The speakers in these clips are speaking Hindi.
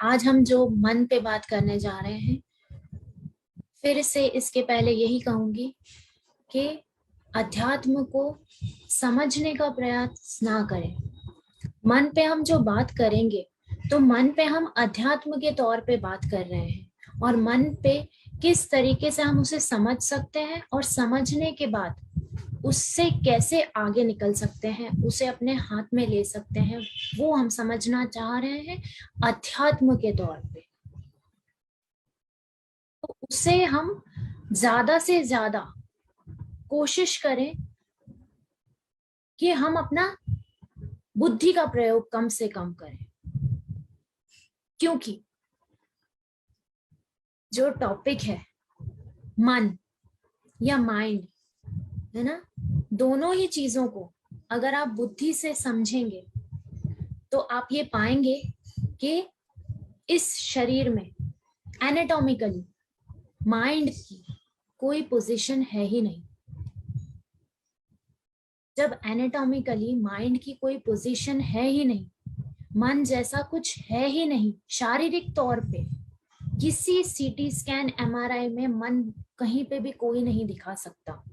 आज हम जो मन पे बात करने जा रहे हैं, फिर से इसके पहले यही कहूंगी कि अध्यात्म को समझने का प्रयास ना करें। मन पे हम जो बात करेंगे तो मन पे हम अध्यात्म के तौर पे बात कर रहे हैं, और मन पे किस तरीके से हम उसे समझ सकते हैं और समझने के बाद उससे कैसे आगे निकल सकते हैं, उसे अपने हाथ में ले सकते हैं, वो हम समझना चाह रहे हैं अध्यात्म के तौर पे। तो उसे हम ज्यादा से ज्यादा कोशिश करें कि हम अपना बुद्धि का प्रयोग कम से कम करें, क्योंकि जो टॉपिक है मन या माइंड है ना, दोनों ही चीजों को अगर आप बुद्धि से समझेंगे तो आप ये पाएंगे कि इस शरीर में एनाटॉमिकली माइंड की कोई पोजीशन है ही नहीं। जब एनाटॉमिकली माइंड की कोई पोजीशन है ही नहीं, मन जैसा कुछ है ही नहीं, शारीरिक तौर पे किसी सीटी स्कैन एमआरआई में मन कहीं पे भी कोई नहीं दिखा सकता,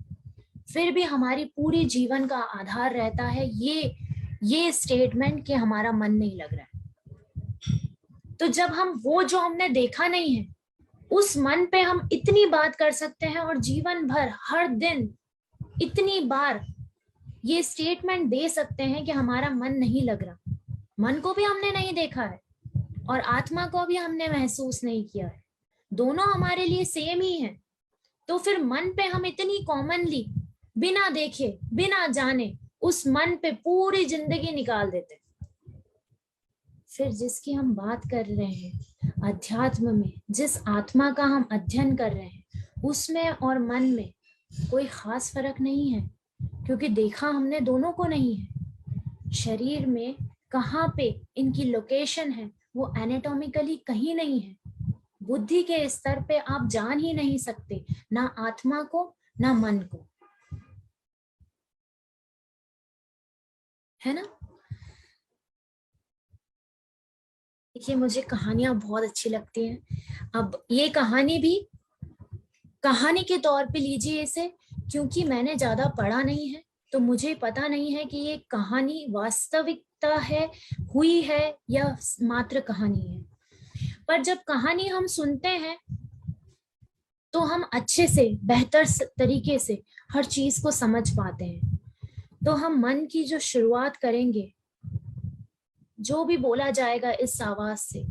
फिर भी हमारी पूरी जीवन का आधार रहता है ये स्टेटमेंट कि हमारा मन नहीं लग रहा है। तो जब हम वो जो हमने देखा नहीं है उस मन पे हम इतनी बात कर सकते हैं और जीवन भर हर दिन इतनी बार ये स्टेटमेंट दे सकते हैं कि हमारा मन नहीं लग रहा। मन को भी हमने नहीं देखा है और आत्मा को भी हमने महसूस नहीं किया है, दोनों हमारे लिए सेम ही है। तो फिर मन पे हम इतनी कॉमनली बिना देखे बिना जाने उस मन पे पूरी जिंदगी निकाल देते। फिर जिसकी हम बात कर रहे हैं अध्यात्म में, जिस आत्मा का हम अध्ययन कर रहे हैं, उसमें और मन में कोई खास फर्क नहीं है, क्योंकि देखा हमने दोनों को नहीं है। शरीर में कहाँ पे इनकी लोकेशन है वो एनाटॉमिकली कहीं नहीं है। बुद्धि के स्तर पे आप जान ही नहीं सकते ना आत्मा को ना मन को, है ना। देखिए, मुझे कहानियां बहुत अच्छी लगती हैं। अब ये कहानी भी कहानी के तौर पे लीजिए इसे, क्योंकि मैंने ज्यादा पढ़ा नहीं है तो मुझे पता नहीं है कि ये कहानी वास्तविकता है, हुई है, या मात्र कहानी है। पर जब कहानी हम सुनते हैं तो हम अच्छे से बेहतर तरीके से हर चीज को समझ पाते हैं। तो हम मन की जो शुरुआत करेंगे, जो भी बोला जाएगा इस आवाज से,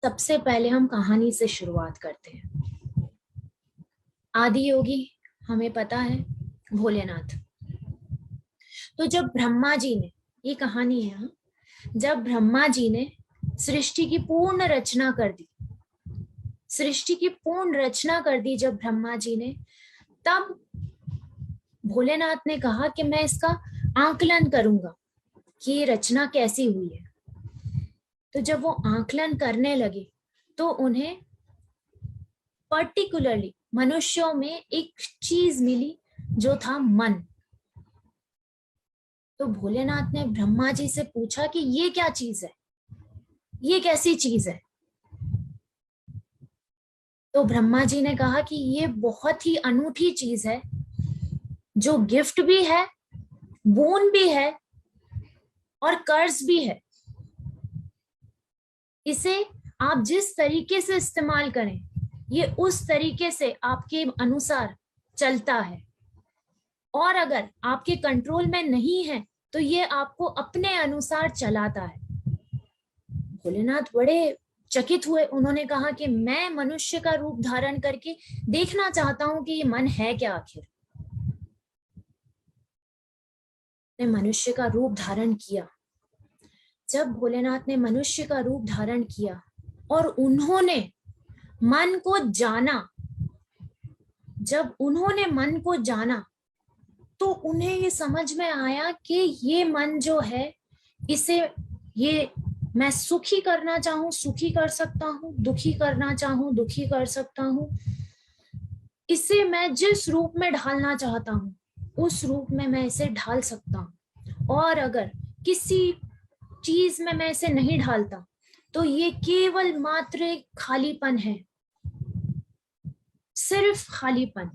सबसे पहले हम कहानी से शुरुआत करते हैं। आदि योगी हमें पता है भोलेनाथ। तो जब ब्रह्मा जी ने, ये कहानी है हाँ, जब ब्रह्मा जी ने सृष्टि की पूर्ण रचना कर दी, सृष्टि की पूर्ण रचना कर दी जब ब्रह्मा जी ने, तब भोलेनाथ ने कहा कि मैं इसका आकलन करूंगा कि ये रचना कैसी हुई है। तो जब वो आकलन करने लगे तो उन्हें पर्टिकुलरली मनुष्यों में एक चीज मिली जो था मन। तो भोलेनाथ ने ब्रह्मा जी से पूछा कि ये क्या चीज है, ये कैसी चीज है। तो ब्रह्मा जी ने कहा कि ये बहुत ही अनूठी चीज है, जो गिफ्ट भी है, बोन भी है और कर्ज भी है। इसे आप जिस तरीके से इस्तेमाल करें ये उस तरीके से आपके अनुसार चलता है, और अगर आपके कंट्रोल में नहीं है तो ये आपको अपने अनुसार चलाता है। भोलेनाथ बड़े चकित हुए, उन्होंने कहा कि मैं मनुष्य का रूप धारण करके देखना चाहता हूं कि ये मन है क्या आखिर। ने मनुष्य का रूप धारण किया। जब भोलेनाथ ने मनुष्य का रूप धारण किया और उन्होंने मन को जाना, जब उन्होंने मन को जाना तो उन्हें ये समझ में आया कि ये मन जो है, इसे ये मैं सुखी करना चाहूं सुखी कर सकता हूं, दुखी करना चाहूं दुखी कर सकता हूं, इसे मैं जिस रूप में ढालना चाहता हूं उस रूप में मैं इसे ढाल सकता हूं। और अगर किसी चीज में मैं इसे नहीं ढालता तो ये केवल मात्र एक खालीपन है, सिर्फ खालीपन।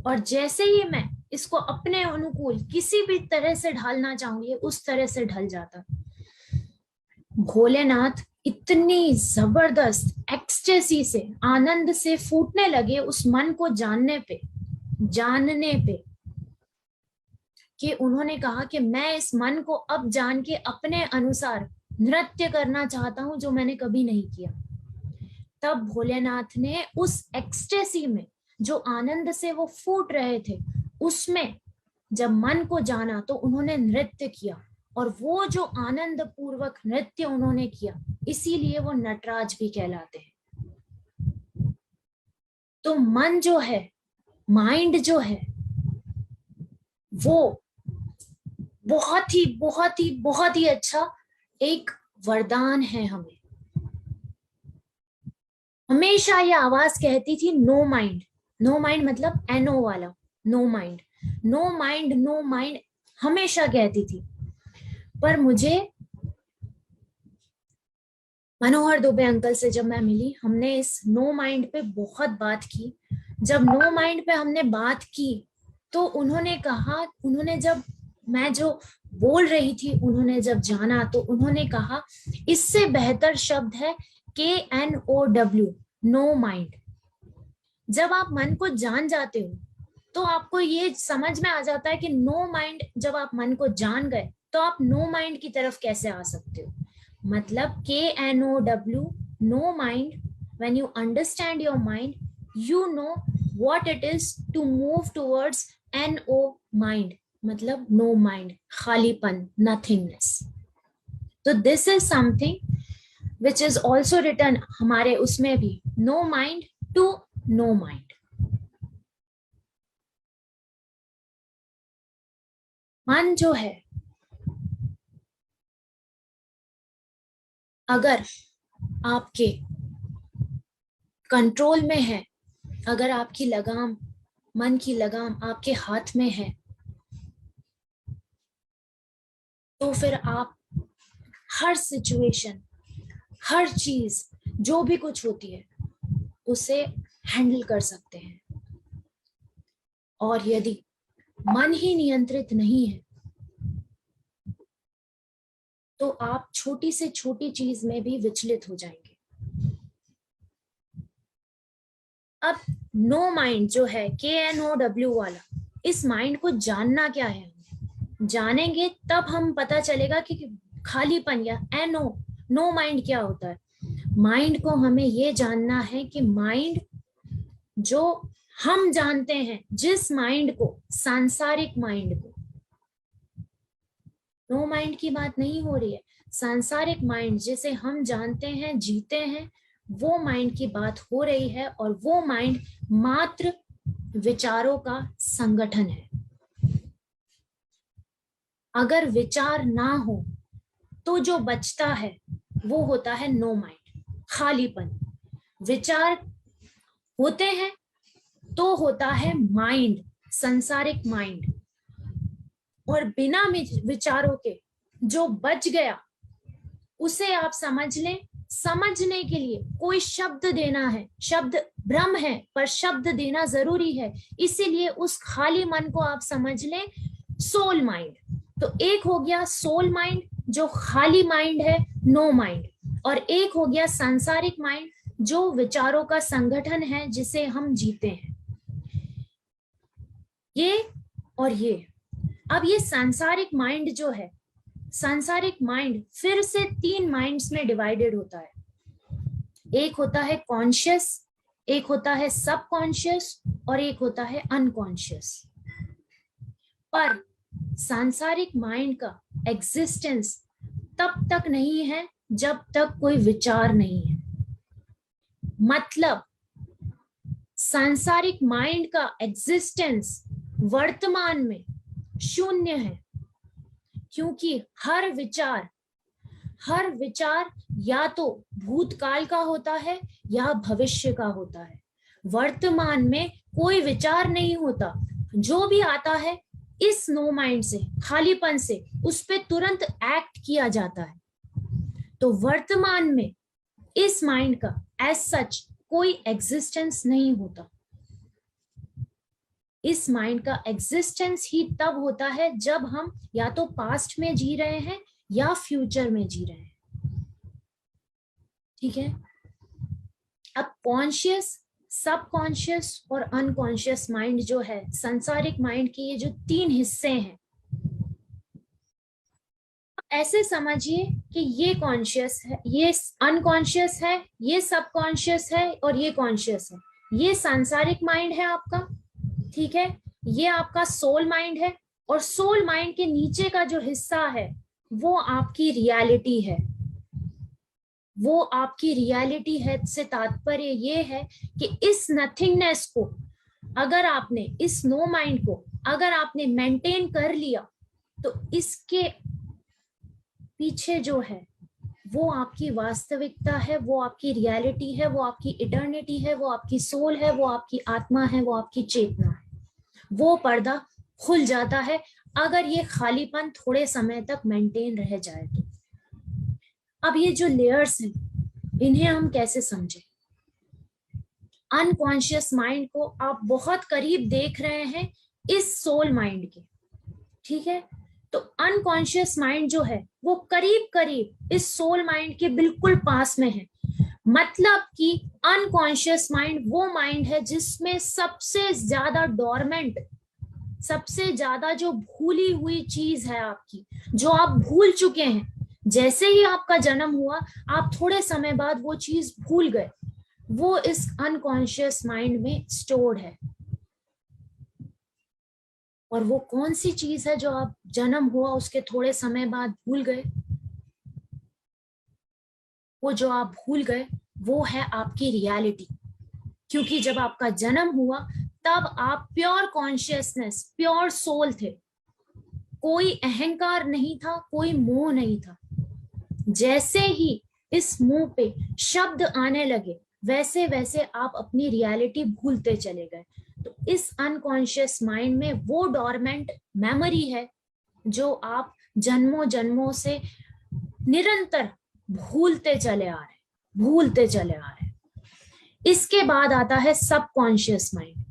और जैसे ही मैं इसको अपने अनुकूल किसी भी तरह से ढालना चाहूंगी उस तरह से ढल जाता। भोलेनाथ इतनी जबरदस्त एक्सटेसी से, आनंद से फूटने लगे उस मन को जानने पे कि उन्होंने कहा कि मैं इस मन को अब जान के अपने अनुसार नृत्य करना चाहता हूं जो मैंने कभी नहीं किया। तब भोलेनाथ ने उस एक्सटेसी में, जो आनंद से वो फूट रहे थे, उसमें जब मन को जाना तो उन्होंने नृत्य किया। और वो जो आनंद पूर्वक नृत्य उन्होंने किया, इसीलिए वो नटराज भी कहलाते हैं। तो मन जो है, माइंड जो है, वो बहुत ही बहुत ही बहुत ही अच्छा एक वरदान है हमें। हमेशा ये आवाज कहती थी नो माइंड। नो माइंड मतलब एनो वाला no mind, no mind, no mind हमेशा कहती थी। पर मुझे मनोहर दुबे अंकल से जब मैं मिली, हमने इस नो माइंड पे बहुत बात की। जब नो माइंड पे हमने बात की तो उन्होंने कहा, उन्होंने जब मैं जो बोल रही थी उन्होंने जब जाना तो उन्होंने कहा इससे बेहतर शब्द है KNOW, नो माइंड। जब आप मन को जान जाते हो तो आपको ये समझ में आ जाता है कि नो माइंड, जब आप मन को जान गए तो आप नो माइंड की तरफ कैसे आ सकते हो। मतलब KNOW, no mind, when you understand your mind, you know what it is to move towards NO mind, मतलब नो माइंड, खालीपन, नथिंगनेस। तो this is something which is also return हमारे उसमें भी, no mind to no mind. मन जो है, अगर आपके कंट्रोल में है, अगर आपकी लगाम, मन की लगाम आपके हाथ में है, तो फिर आप हर सिचुएशन, हर चीज जो भी कुछ होती है उसे हैंडल कर सकते हैं। और यदि मन ही नियंत्रित नहीं है तो आप छोटी से छोटी चीज में भी विचलित हो जाएंगे। अब नो माइंड जो है, KNOW वाला, इस माइंड को जानना क्या है, जानेंगे तब हम पता चलेगा कि खालीपन या नो माइंड क्या होता है। माइंड को हमें ये जानना है कि माइंड जो हम जानते हैं, जिस माइंड को, सांसारिक माइंड को, नो माइंड की बात नहीं हो रही है, सांसारिक माइंड जिसे हम जानते हैं, जीते हैं, वो माइंड की बात हो रही है। और वो माइंड मात्र विचारों का संगठन है। अगर विचार ना हो तो जो बचता है वो होता है नो माइंड, खालीपन। विचार होते हैं तो होता है माइंड, संसारिक माइंड। और बिना विचारों के जो बच गया उसे आप समझ लें। समझने के लिए कोई शब्द देना है, शब्द भ्रम है पर शब्द देना जरूरी है, इसीलिए उस खाली मन को आप समझ लें सोल माइंड। तो एक हो गया सोल माइंड जो खाली माइंड है, नो माइंड, और एक हो गया सांसारिक माइंड जो विचारों का संगठन है जिसे हम जीते हैं। ये और ये, अब ये सांसारिक माइंड जो है, सांसारिक माइंड फिर से 3 माइंड्स में डिवाइडेड होता है। एक होता है कॉन्शियस, एक होता है सबकॉन्शियस और एक होता है अनकॉन्शियस। पर सांसारिक माइंड का एग्जिस्टेंस तब तक नहीं है जब तक कोई विचार नहीं है। मतलब सांसारिक माइंड का एग्जिस्टेंस वर्तमान में शून्य है, क्योंकि हर विचार या तो भूतकाल का होता है या भविष्य का होता है। वर्तमान में कोई विचार नहीं होता, जो भी आता है इस नो माइंड से, खालीपन से, उस पे तुरंत एक्ट किया जाता है। तो वर्तमान में इस माइंड का एज सच कोई एग्जिस्टेंस नहीं होता। इस माइंड का एग्जिस्टेंस ही तब होता है जब हम या तो पास्ट में जी रहे हैं या फ्यूचर में जी रहे हैं। ठीक है, अब कॉन्शियस, सबकॉन्शियस और अनकॉन्शियस माइंड जो है, सांसारिक माइंड के ये जो तीन हिस्से हैं, ऐसे समझिए कि ये कॉन्शियस है, ये अनकॉन्शियस है, ये सबकॉन्शियस है और ये कॉन्शियस है। ये सांसारिक माइंड है आपका, ठीक है, ये आपका सोल माइंड है, और सोल माइंड के नीचे का जो हिस्सा है वो आपकी रियलिटी है। वो आपकी रियलिटी है से तात्पर्य ये है कि इस नथिंगनेस को अगर आपने, इस नो माइंड को अगर आपने मेंटेन कर लिया, तो इसके पीछे जो है वो आपकी वास्तविकता है, वो आपकी रियलिटी है, वो आपकी इटर्निटी है, वो आपकी सोल है, वो आपकी आत्मा है, वो आपकी चेतना है। वो पर्दा खुल जाता है अगर ये खालीपन थोड़े समय तक मेंटेन रह जाए तो। अब ये जो लेयर्स हैं इन्हें हम कैसे समझें? अनकॉन्शियस माइंड को आप बहुत करीब देख रहे हैं इस सोल माइंड के, ठीक है, तो अनकॉन्शियस माइंड जो है वो करीब करीब इस सोल माइंड के बिल्कुल पास में है। मतलब कि अनकॉन्शियस माइंड वो माइंड है जिसमें सबसे ज्यादा डोरमेंट, सबसे ज्यादा जो भूली हुई चीज है आपकी, जो आप भूल चुके हैं। जैसे ही आपका जन्म हुआ आप थोड़े समय बाद वो चीज भूल गए, वो इस अनकॉन्शियस माइंड में स्टोर्ड है। और वो कौन सी चीज है जो आप जन्म हुआ उसके थोड़े समय बाद भूल गए? वो जो आप भूल गए वो है आपकी रियलिटी। क्योंकि जब आपका जन्म हुआ तब आप प्योर कॉन्शियसनेस, प्योर सोल थे, कोई अहंकार नहीं था, कोई मोह नहीं था। जैसे ही इस मुंह पे शब्द आने लगे वैसे वैसे आप अपनी रियलिटी भूलते चले गए। तो इस अनकॉन्शियस माइंड में वो डोरमेंट मेमोरी है जो आप जन्मों जन्मों से निरंतर भूलते चले आ रहे, भूलते चले आ रहे। इसके बाद आता है सबकॉन्शियस माइंड।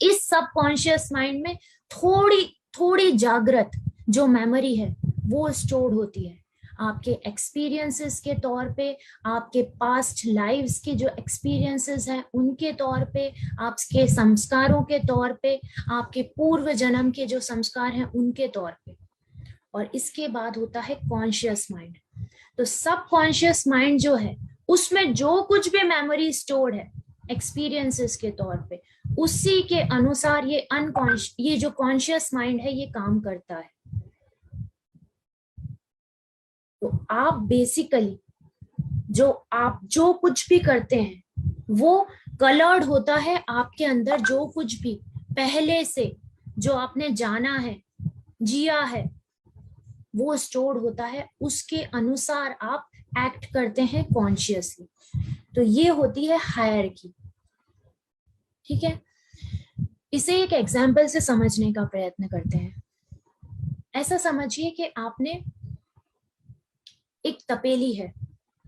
इस सबकॉन्शियस माइंड में थोड़ी थोड़ी जागृत जो मेमोरी है वो स्टोर होती है आपके एक्सपीरियंसेस के तौर पे, आपके पास्ट लाइव्स के जो एक्सपीरियंसेस हैं उनके तौर पे, आपके संस्कारों के तौर पे, आपके पूर्व जन्म के जो संस्कार हैं उनके तौर पे। और इसके बाद होता है कॉन्शियस माइंड। तो सबकॉन्शियस माइंड जो है उसमें जो कुछ भी मेमोरी स्टोर्ड है एक्सपीरियंसेस के तौर पे, उसी के अनुसार ये जो कॉन्शियस माइंड है ये काम करता है। तो आप बेसिकली आप जो कुछ भी करते हैं वो कलर्ड होता है आपके अंदर। जो कुछ भी पहले से जो आपने जाना है, जिया है, वो स्टोर्ड होता है, उसके अनुसार आप एक्ट करते हैं कॉन्शियसली। तो ये होती है हायरार्की। ठीक है, इसे एक एग्जाम्पल से समझने का प्रयत्न करते हैं। ऐसा समझिए कि आपने एक तपेली है,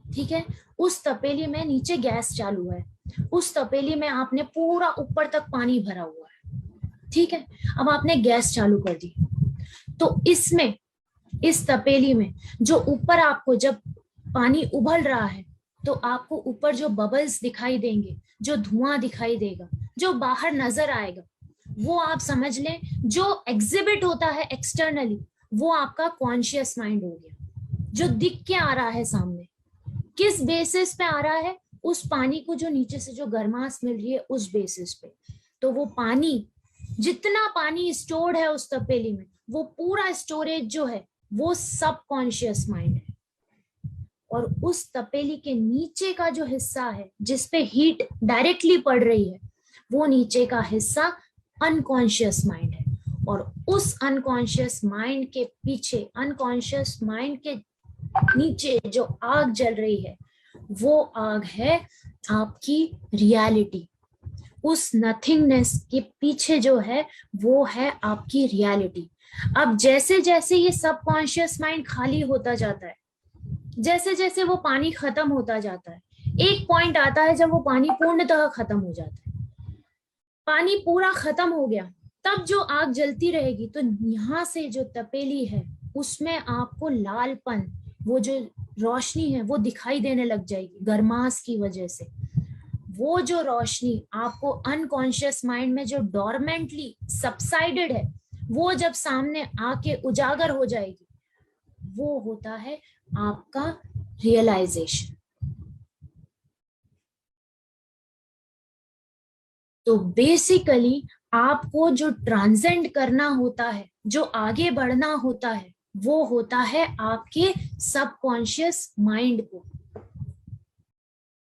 ठीक है, उस तपेली में नीचे गैस चालू है, उस तपेली में आपने पूरा ऊपर तक पानी भरा हुआ है, ठीक है। अब आपने गैस चालू कर दी, तो इसमें, इस तपेली में जो ऊपर आपको जब पानी उबल रहा है तो आपको ऊपर जो बबल्स दिखाई देंगे, जो धुआं दिखाई देगा, जो बाहर नजर आएगा, वो आप समझ लें जो एग्जिबिट होता है एक्सटर्नली वो आपका कॉन्शियस माइंड हो गया। जो दिख के आ रहा है सामने, किस बेसिस पे आ रहा है? उस पानी को जो नीचे से जो गर्माश मिल रही है उस बेसिस पे। तो वो पानी, जितना पानी स्टोर्ड है उस तपेली में, वो पूरा स्टोरेज जो है वो सबकॉन्शियस माइंड है। और उस तपेली के नीचे का जो हिस्सा है जिसपे हीट डायरेक्टली पड़ रही है, वो नीचे का हिस्सा अनकॉन्शियस माइंड है। और उस अनकॉन्शियस माइंड के पीछे, अनकॉन्शियस माइंड के नीचे जो आग जल रही है वो आग है आपकी रियलिटी। उस नथिंगनेस के पीछे जो है वो है आपकी रियलिटी। अब जैसे जैसे ये सबकॉन्शियस माइंड खाली होता जाता है, जैसे जैसे वो पानी खत्म होता जाता है, एक पॉइंट आता है जब वो पानी पूर्णतः खत्म हो जाता है, पानी पूरा खत्म हो गया, तब जो आग जलती रहेगी तो यहाँ से जो तपेली है उसमें आपको लालपन, वो जो रोशनी है वो दिखाई देने लग जाएगी गर्मास की वजह से। वो जो रोशनी आपको अनकॉन्शियस माइंड में जो डोरमेंटली सबसाइडेड है, वो जब सामने आके उजागर हो जाएगी, वो होता है आपका रियलाइजेशन। तो बेसिकली आपको जो ट्रांसेंड करना होता है, जो आगे बढ़ना होता है, वो होता है आपके सबकॉन्शियस माइंड को।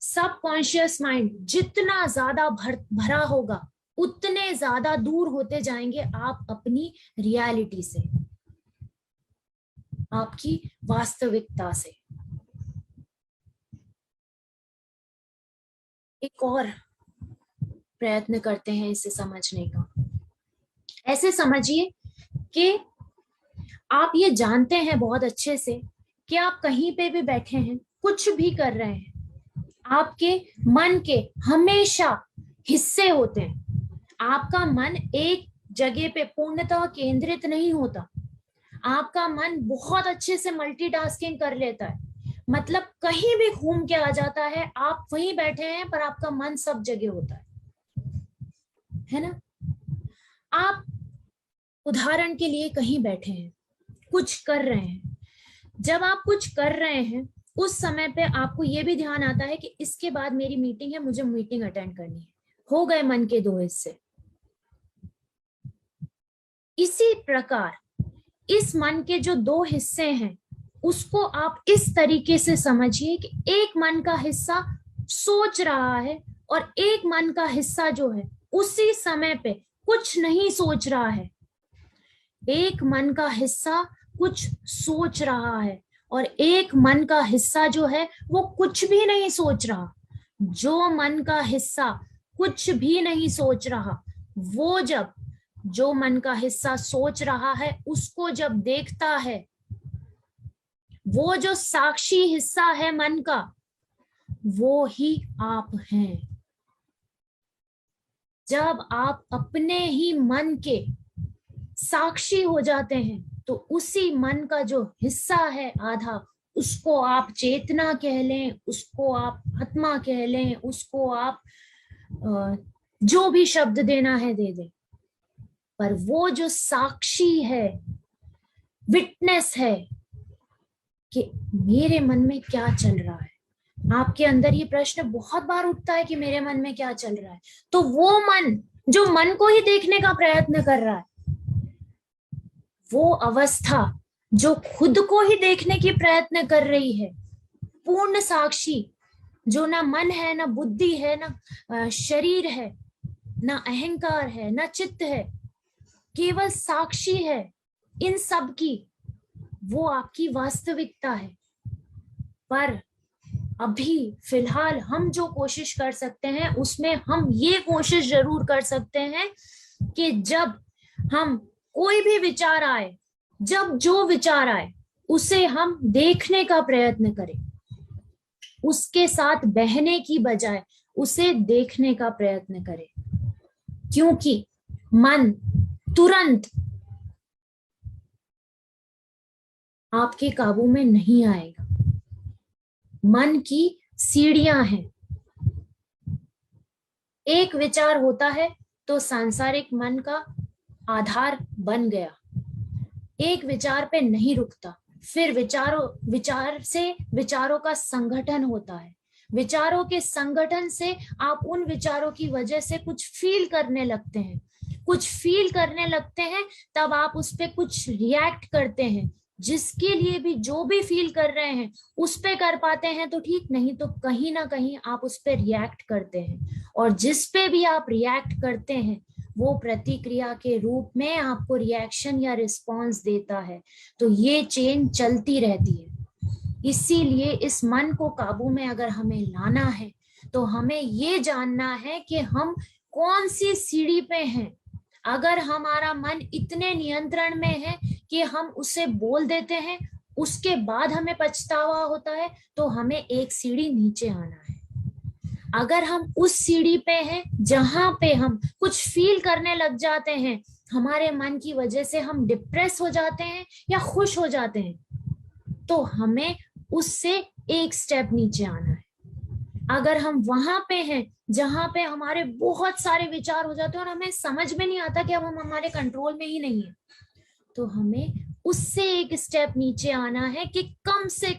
सबकॉन्शियस माइंड जितना ज्यादा भरा होगा, उतने ज्यादा दूर होते जाएंगे आप अपनी रियलिटी से, आपकी वास्तविकता से। एक और प्रयत्न करते हैं इसे समझने का। ऐसे समझिए कि आप ये जानते हैं बहुत अच्छे से कि आप कहीं पे भी बैठे हैं, कुछ भी कर रहे हैं, आपके मन के हमेशा हिस्से होते हैं। आपका मन एक जगह पे पूर्णतः केंद्रित नहीं होता। आपका मन बहुत अच्छे से मल्टीटास्किंग कर लेता है, मतलब कहीं भी घूम के आ जाता है, आप वहीं बैठे हैं पर आपका मन सब जगह होता है ना। आप उदाहरण के लिए कहीं बैठे हैं, कुछ कर रहे हैं, जब आप कुछ कर रहे हैं उस समय पे आपको यह भी ध्यान आता है कि इसके बाद मेरी मीटिंग है, मुझे मीटिंग अटेंड करनी है। हो गए मन के दो हिस्से। इसी प्रकार इस मन के जो दो हिस्से हैं उसको आप इस तरीके से समझिए कि एक मन का हिस्सा सोच रहा है और एक मन का हिस्सा जो है उसी समय पे कुछ नहीं सोच रहा है। एक मन का हिस्सा कुछ सोच रहा है और एक मन का हिस्सा जो है वो कुछ भी नहीं सोच रहा। जो मन का हिस्सा कुछ भी नहीं सोच रहा, वो जब जो मन का हिस्सा सोच रहा है उसको जब देखता है, वो जो साक्षी हिस्सा है मन का, वो ही आप हैं। जब आप अपने ही मन के साक्षी हो जाते हैं तो उसी मन का जो हिस्सा है आधा, उसको आप चेतना कह लें, उसको आप आत्मा कह लें, उसको आप जो भी शब्द देना है दे दें, पर वो जो साक्षी है, विटनेस है कि मेरे मन में क्या चल रहा है। आपके अंदर ये प्रश्न बहुत बार उठता है कि मेरे मन में क्या चल रहा है, तो वो मन जो मन को ही देखने का प्रयत्न कर रहा है, वो अवस्था जो खुद को ही देखने की प्रयत्न कर रही है, पूर्ण साक्षी, जो ना मन है, ना बुद्धि है, ना शरीर है, ना अहंकार है, ना चित्त है, केवल साक्षी है इन सब की, वो आपकी वास्तविकता है। पर अभी फिलहाल हम जो कोशिश कर सकते हैं उसमें हम ये कोशिश जरूर कर सकते हैं कि जब हम कोई भी विचार आए, जब जो विचार आए उसे हम देखने का प्रयत्न करें, उसके साथ बहने की बजाय उसे देखने का प्रयत्न करें, क्योंकि मन तुरंत आपके काबू में नहीं आएगा। मन की सीढ़ियां हैं। एक विचार होता है तो सांसारिक मन का आधार बन गया, एक विचार पे नहीं रुकता, फिर विचार से विचारों का संगठन होता है, विचारों के संगठन से आप उन विचारों की वजह से कुछ फील करने लगते हैं, कुछ फील करने लगते हैं, तब आप उस पर कुछ रिएक्ट करते हैं, जिसके लिए भी जो भी फील कर रहे हैं उस पे कर पाते हैं तो ठीक, नहीं तो कहीं ना कहीं आप उस पे रिएक्ट करते हैं, और जिस पे भी आप रिएक्ट करते हैं वो प्रतिक्रिया के रूप में आपको रिएक्शन या रिस्पॉन्स देता है। तो ये चेन चलती रहती है। इसीलिए इस मन को काबू में अगर हमें लाना है तो हमें ये जानना है कि हम कौन सी सीढ़ी पे हैं। अगर हमारा मन इतने नियंत्रण में है कि हम उसे बोल देते हैं उसके बाद हमें पछतावा होता है, तो हमें एक सीढ़ी नीचे आना है। अगर हम उस सीढ़ी पे हैं जहां पे हम कुछ फील करने लग जाते हैं, हमारे मन की वजह से हम डिप्रेस हो जाते हैं या खुश हो जाते हैं, तो हमें उससे एक स्टेप नीचे आना है। अगर हम वहां पे हैं जहां पे हमारे बहुत सारे विचार हो जाते हैं और हमें समझ में नहीं आता कि अब हम हमारे कंट्रोल में ही नहीं है, तो हमें उससे एक स्टेप नीचे आना है कि कम से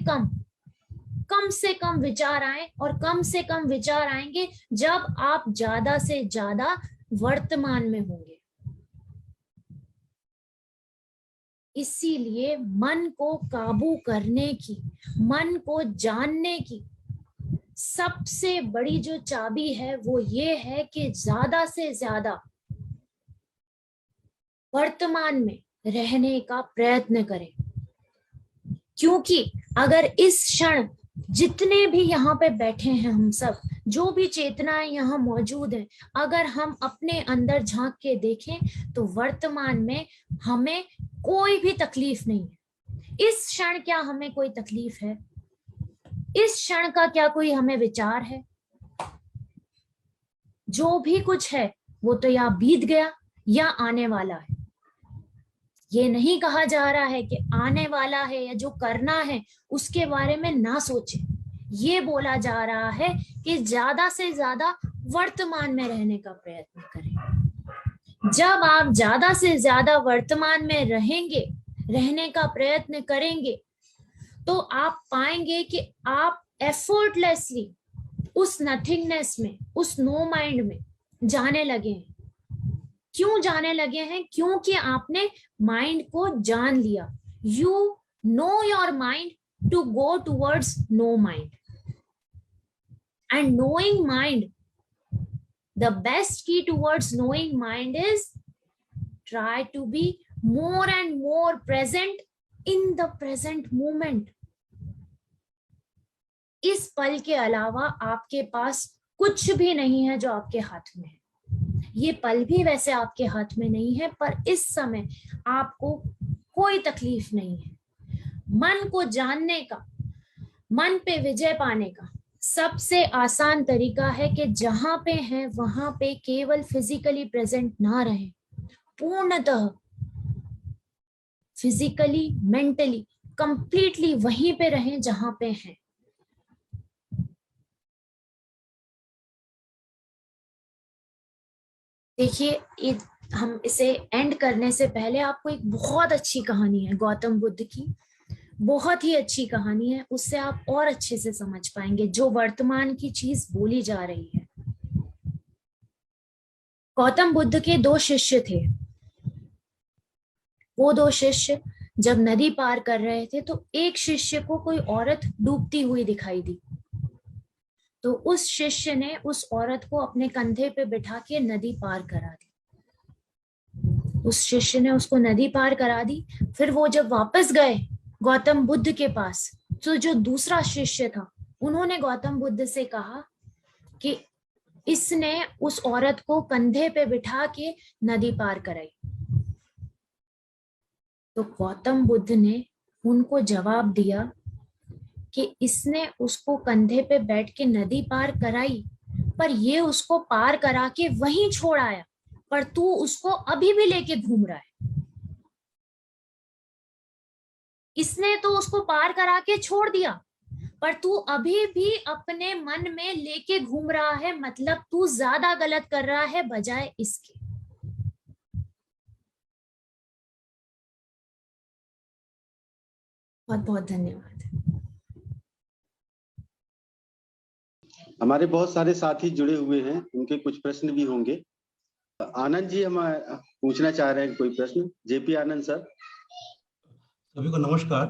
कम विचार आए, और कम से कम विचार आएंगे जब आप ज्यादा से ज्यादा वर्तमान में होंगे। इसीलिए मन को काबू करने की, मन को जानने की सबसे बड़ी जो चाबी है वो ये है कि ज्यादा से ज्यादा वर्तमान में रहने का प्रयत्न करें। क्योंकि अगर इस क्षण जितने भी यहाँ पे बैठे हैं हम सब, जो भी चेतनाएं यहाँ मौजूद है, अगर हम अपने अंदर झांक के देखें तो वर्तमान में हमें कोई भी तकलीफ नहीं है। इस क्षण क्या हमें कोई तकलीफ है? इस क्षण का क्या कोई हमें विचार है? जो भी कुछ है वो तो या बीत गया या आने वाला है। ये नहीं कहा जा रहा है कि आने वाला है या जो करना है उसके बारे में ना सोचें। ये बोला जा रहा है कि ज्यादा से ज्यादा वर्तमान में रहने का प्रयत्न करें। जब आप ज्यादा से ज्यादा वर्तमान में रहेंगे, रहने का प्रयत्न करेंगे, तो आप पाएंगे कि आप एफर्टलेसली उस नथिंगनेस में, उस नो माइंड में जाने लगे हैं। क्यों जाने लगे हैं? क्योंकि आपने माइंड को जान लिया। You know your mind to go towards no mind, and knowing mind, the best key towards knowing mind is try to be more and more present in the present moment. इस पल के अलावा आपके पास कुछ भी नहीं है जो आपके हाथ में है। ये पल भी वैसे आपके हाथ में नहीं है, पर इस समय आपको कोई तकलीफ नहीं है। मन को जानने का, मन पे विजय पाने का सबसे आसान तरीका है कि जहां पे हैं वहां पे केवल फिजिकली प्रेजेंट ना रहें, पूर्णतः फिजिकली, मेंटली कंप्लीटली वहीं पे रहें जहां पे हैं। देखिए, हम इसे एंड करने से पहले आपको एक बहुत अच्छी कहानी है गौतम बुद्ध की, बहुत ही अच्छी कहानी है, उससे आप और अच्छे से समझ पाएंगे जो वर्तमान की चीज बोली जा रही है। गौतम बुद्ध के 2 शिष्य थे। वो 2 शिष्य जब नदी पार कर रहे थे तो एक शिष्य को कोई औरत डूबती हुई दिखाई दी, तो उस शिष्य ने उस औरत को अपने कंधे पे बिठा के नदी पार करा दी। उस शिष्य ने उसको नदी पार करा दी। फिर वो जब वापस गए गौतम बुद्ध के पास, तो जो दूसरा शिष्य था उन्होंने गौतम बुद्ध से कहा कि इसने उस औरत को कंधे पे बिठा के नदी पार कराई। तो गौतम बुद्ध ने उनको जवाब दिया कि इसने उसको कंधे पे बैठ के नदी पार कराई, पर ये उसको पार करा के वहीं छोड़ आया, पर तू उसको अभी भी लेके घूम रहा है। इसने तो उसको पार करा के छोड़ दिया, पर तू अभी भी अपने मन में लेके घूम रहा है, मतलब तू ज्यादा गलत कर रहा है बजाय इसके। बहुत बहुत धन्यवाद। हमारे बहुत सारे साथी जुड़े हुए हैं, उनके कुछ प्रश्न भी होंगे। आनंद जी हम पूछना चाह रहे हैं कोई प्रश्न। जेपी आनंद सर। सभी को नमस्कार।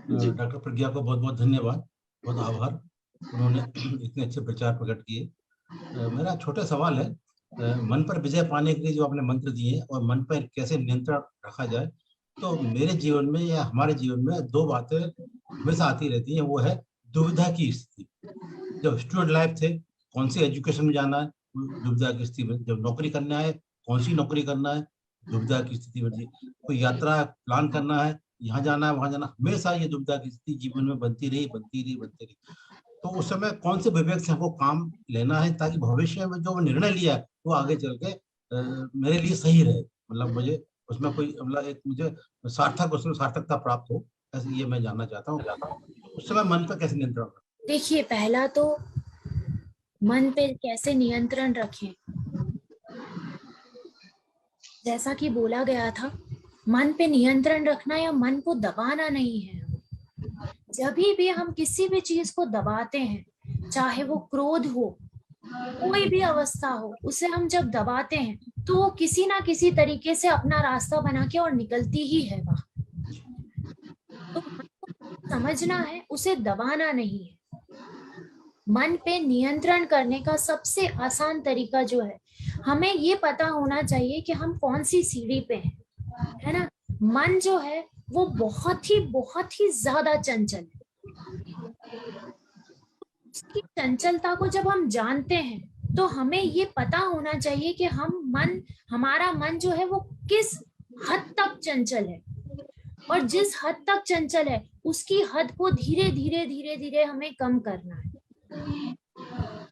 डॉक्टर प्रज्ञा को बहुत बहुत धन्यवाद, बहुत आभार, उन्होंने इतने अच्छे विचार प्रकट किए। मेरा छोटा सवाल है, मन पर विजय पाने के लिए जो आपने मंत्र दिए और मन पर कैसे नियंत्रण रखा जाए, तो मेरे जीवन में या हमारे जीवन में 2 बातें हमेशा आती रहती हैं। वो है दुविधा की स्थिति। जब स्टूडेंट लाइफ थे, कौन सी एजुकेशन में जाना है, दुविधा की स्थिति में। जब नौकरी करना है, कौन सी नौकरी करना है, दुविधा की स्थिति में। कोई यात्रा प्लान करना है, यहाँ जाना है वहां जाना, हमेशा ये दुविधा की स्थिति जीवन में बनती रही। तो उस समय कौन से विवेक से हमको काम लेना है ताकि भविष्य में जो निर्णय लिया है वो आगे चल के मेरे लिए सही रहे, मतलब मुझे उसमें कोई मतलब एक मुझे उसमें सार्थकता प्राप्त हो, ऐसे ये मैं जानना चाहता हूँ। उस समय मन पर कैसे नियंत्रण? देखिए, पहला तो मन पे कैसे नियंत्रण रखें, जैसा कि बोला गया था, मन पे नियंत्रण रखना या मन को दबाना नहीं है। जब भी हम किसी भी चीज को दबाते हैं, चाहे वो क्रोध हो, कोई भी अवस्था हो, उसे हम जब दबाते हैं तो वो किसी ना किसी तरीके से अपना रास्ता बना के और निकलती ही है वह। तो समझना है, उसे दबाना नहीं है। मन पे नियंत्रण करने का सबसे आसान तरीका जो है, हमें ये पता होना चाहिए कि हम कौन सी सीढ़ी पे हैं, है ना। मन जो है वो बहुत ही ज्यादा चंचल है। उसकी चंचलता को जब हम जानते हैं तो हमें ये पता होना चाहिए कि हमारा मन जो है वो किस हद तक चंचल है, और जिस हद तक चंचल है उसकी हद को धीरे धीरे हमें कम करना है।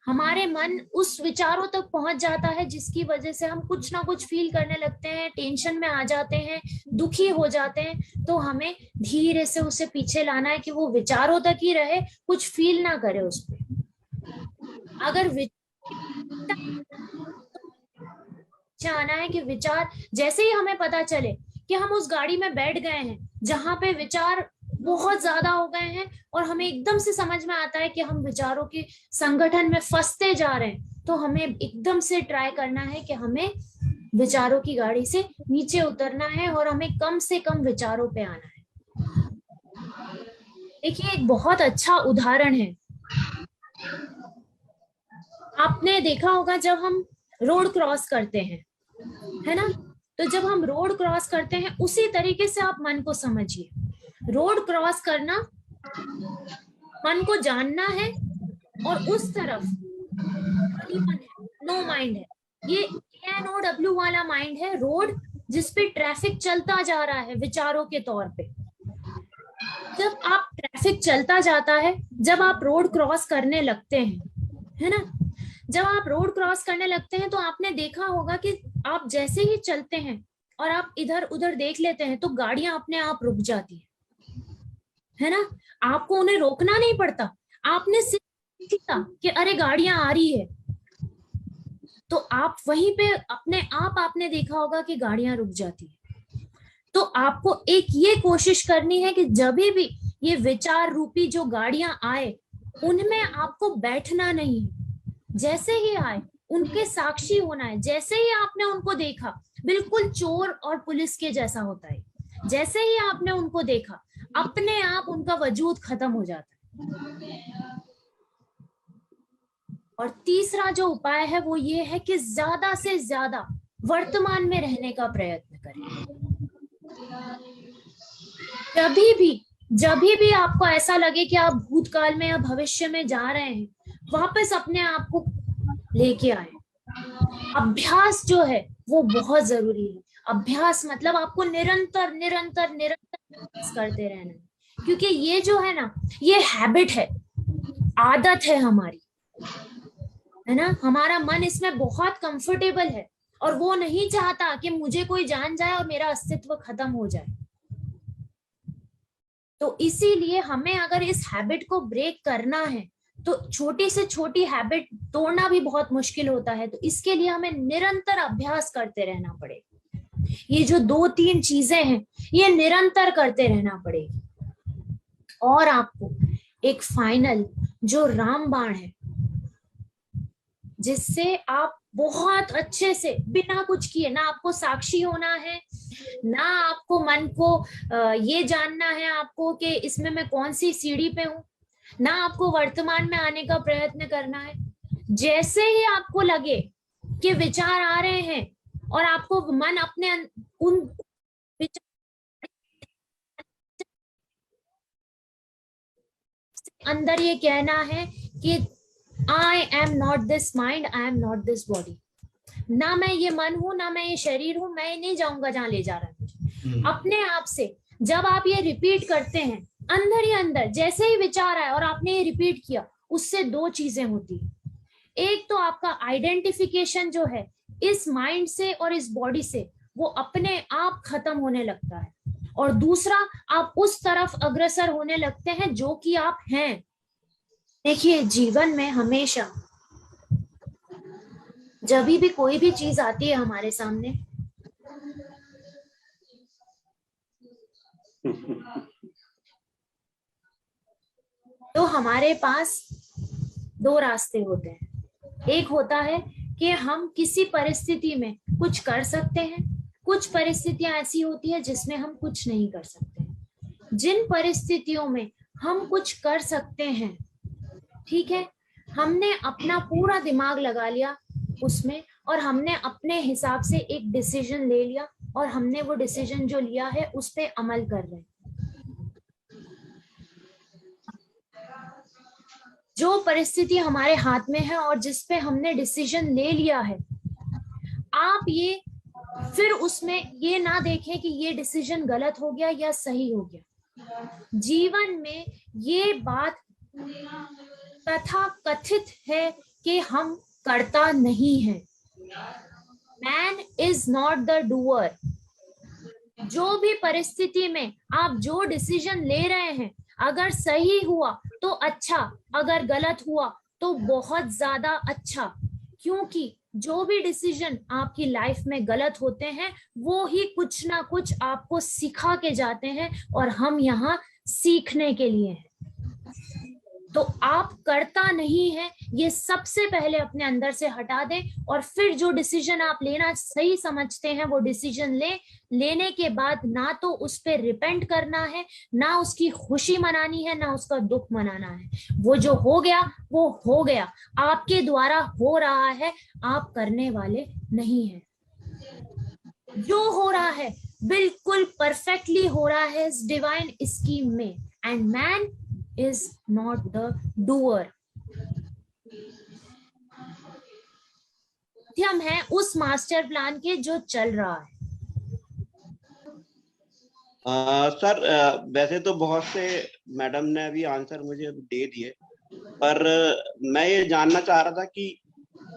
हमारे मन उस विचारों तक पहुंच जाता है जिसकी वजह से हम कुछ ना कुछ फील करने लगते हैं, टेंशन में आ जाते हैं, दुखी हो जाते हैं। तो हमें धीरे से उसे पीछे लाना है कि वो विचारों तक ही रहे, कुछ फील ना करे उस पर। अगर आना है कि विचार, जैसे ही हमें पता चले कि हम उस गाड़ी में बैठ गए हैं जहां पे विचार बहुत ज्यादा हो गए हैं और हमें एकदम से समझ में आता है कि हम विचारों के संगठन में फंसते जा रहे हैं, तो हमें एकदम से ट्राई करना है कि हमें विचारों की गाड़ी से नीचे उतरना है और हमें कम से कम विचारों पे आना है। देखिए, एक बहुत अच्छा उदाहरण है, आपने देखा होगा जब हम रोड क्रॉस करते हैं, है ना, तो जब हम रोड क्रॉस करते हैं उसी तरीके से आप मन को समझिए। रोड क्रॉस करना, मन को जानना है, और उस तरफ नो माइंड है, ये NOW वाला माइंड है, रोड जिसपे ट्रैफिक चलता जा रहा है विचारों के तौर पे। जब आप ट्रैफिक चलता जाता है, जब आप रोड क्रॉस करने लगते हैं, है ना, जब आप रोड क्रॉस करने लगते हैं तो आपने देखा होगा कि आप जैसे ही चलते हैं और आप इधर उधर देख लेते हैं तो गाड़ियां अपने आप रुक जाती है ना। आपको उन्हें रोकना नहीं पड़ता, आपने सिर्फ देखा कि अरे गाड़ियां आ रही है, तो आप वहीं पे अपने आप आपने देखा होगा कि गाड़ियां रुक जाती है। तो आपको एक ये कोशिश करनी है कि जब भी ये विचार रूपी जो गाड़ियां आए उनमें आपको बैठना नहीं है, जैसे ही आए उनके साक्षी होना है। जैसे ही आपने उनको देखा, बिल्कुल चोर और पुलिस के जैसा होता है, जैसे ही आपने उनको देखा अपने आप उनका वजूद खत्म हो जाता है। और तीसरा जो उपाय है वो ये है कि ज्यादा से ज्यादा वर्तमान में रहने का प्रयत्न करें। जब भी आपको ऐसा लगे कि आप भूतकाल में या भविष्य में जा रहे हैं, वापस अपने आप को लेके आए। अभ्यास जो है वो बहुत जरूरी है। अभ्यास मतलब आपको निरंतर करते रहना है, क्योंकि ये जो है ना, ये हैबिट है, आदत है हमारी, है ना। हमारा मन इसमें बहुत कंफर्टेबल है और वो नहीं चाहता कि मुझे कोई जान जाए और मेरा अस्तित्व खत्म हो जाए। तो इसीलिए हमें अगर इस हैबिट को ब्रेक करना है तो छोटी से छोटी हैबिट तोड़ना भी बहुत मुश्किल होता है। तो इसके लिए हमें निरंतर अभ्यास करते रहना पड़ेगा। ये जो 2-3 चीजें हैं ये निरंतर करते रहना पड़ेगी। और आपको एक फाइनल जो रामबाण है, जिससे आप बहुत अच्छे से बिना कुछ किए, ना आपको साक्षी होना है, ना आपको मन को ये जानना है आपको कि इसमें मैं कौन सी सीढ़ी पे हूं, ना आपको वर्तमान में आने का प्रयत्न करना है। जैसे ही आपको लगे कि विचार आ रहे हैं और आपको मन अपने उन अंदर ये कहना है कि I am not this mind, I am not this body. ना मैं ये मन हूं, ना मैं ये शरीर हूं, मैं नहीं जाऊंगा जहां ले जा रहा है मुझे। अपने आप से जब आप ये रिपीट करते हैं अंदर ही अंदर, जैसे ही विचार आया और आपने ये रिपीट किया, उससे दो चीजें होती है। एक तो आपका आइडेंटिफिकेशन जो है इस माइंड से और इस बॉडी से, वो अपने आप खत्म होने लगता है, और दूसरा आप उस तरफ अग्रसर होने लगते हैं जो कि आप हैं। देखिए, जीवन में हमेशा जब भी कोई भी चीज आती है हमारे सामने, तो हमारे पास दो रास्ते होते हैं। एक होता है कि हम किसी परिस्थिति में कुछ कर सकते हैं, कुछ परिस्थितियां ऐसी होती है जिसमें हम कुछ नहीं कर सकते। जिन परिस्थितियों में हम कुछ कर सकते हैं, ठीक है, हमने अपना पूरा दिमाग लगा लिया उसमें, और हमने अपने हिसाब से एक डिसीजन ले लिया, और हमने वो डिसीजन जो लिया है उस पे अमल कर रहे हैं। जो परिस्थिति हमारे हाथ में है और जिस पे हमने डिसीजन ले लिया है, आप ये फिर उसमें ये ना देखें कि ये डिसीजन गलत हो गया या सही हो गया। जीवन में ये बात तथा कथित है कि हम करता नहीं है। Man is not the doer. जो भी परिस्थिति में आप जो डिसीजन ले रहे हैं, अगर सही हुआ तो अच्छा, अगर गलत हुआ तो बहुत ज्यादा अच्छा, क्योंकि जो भी डिसीजन आपकी लाइफ में गलत होते हैं वो ही कुछ ना कुछ आपको सिखा के जाते हैं, और हम यहाँ सीखने के लिए हैं। तो आप करता नहीं है, ये सबसे पहले अपने अंदर से हटा दें, और फिर जो डिसीजन आप लेना सही समझते हैं वो डिसीजन लेने के बाद ना तो उस पर रिपेंट करना है, ना उसकी खुशी मनानी है, ना उसका दुख मनाना है। वो जो हो गया वो हो गया, आपके द्वारा हो रहा है, आप करने वाले नहीं हैं। जो हो रहा है बिल्कुल परफेक्टली हो रहा है इस डिवाइन स्कीम में, and man is not the doer। हम हैं उस मास्टर प्लान के जो चल रहा है। सर, वैसे तो बहुत से मैडम ने अभी आंसर मुझे दे दिए, पर मैं ये जानना चाह रहा था कि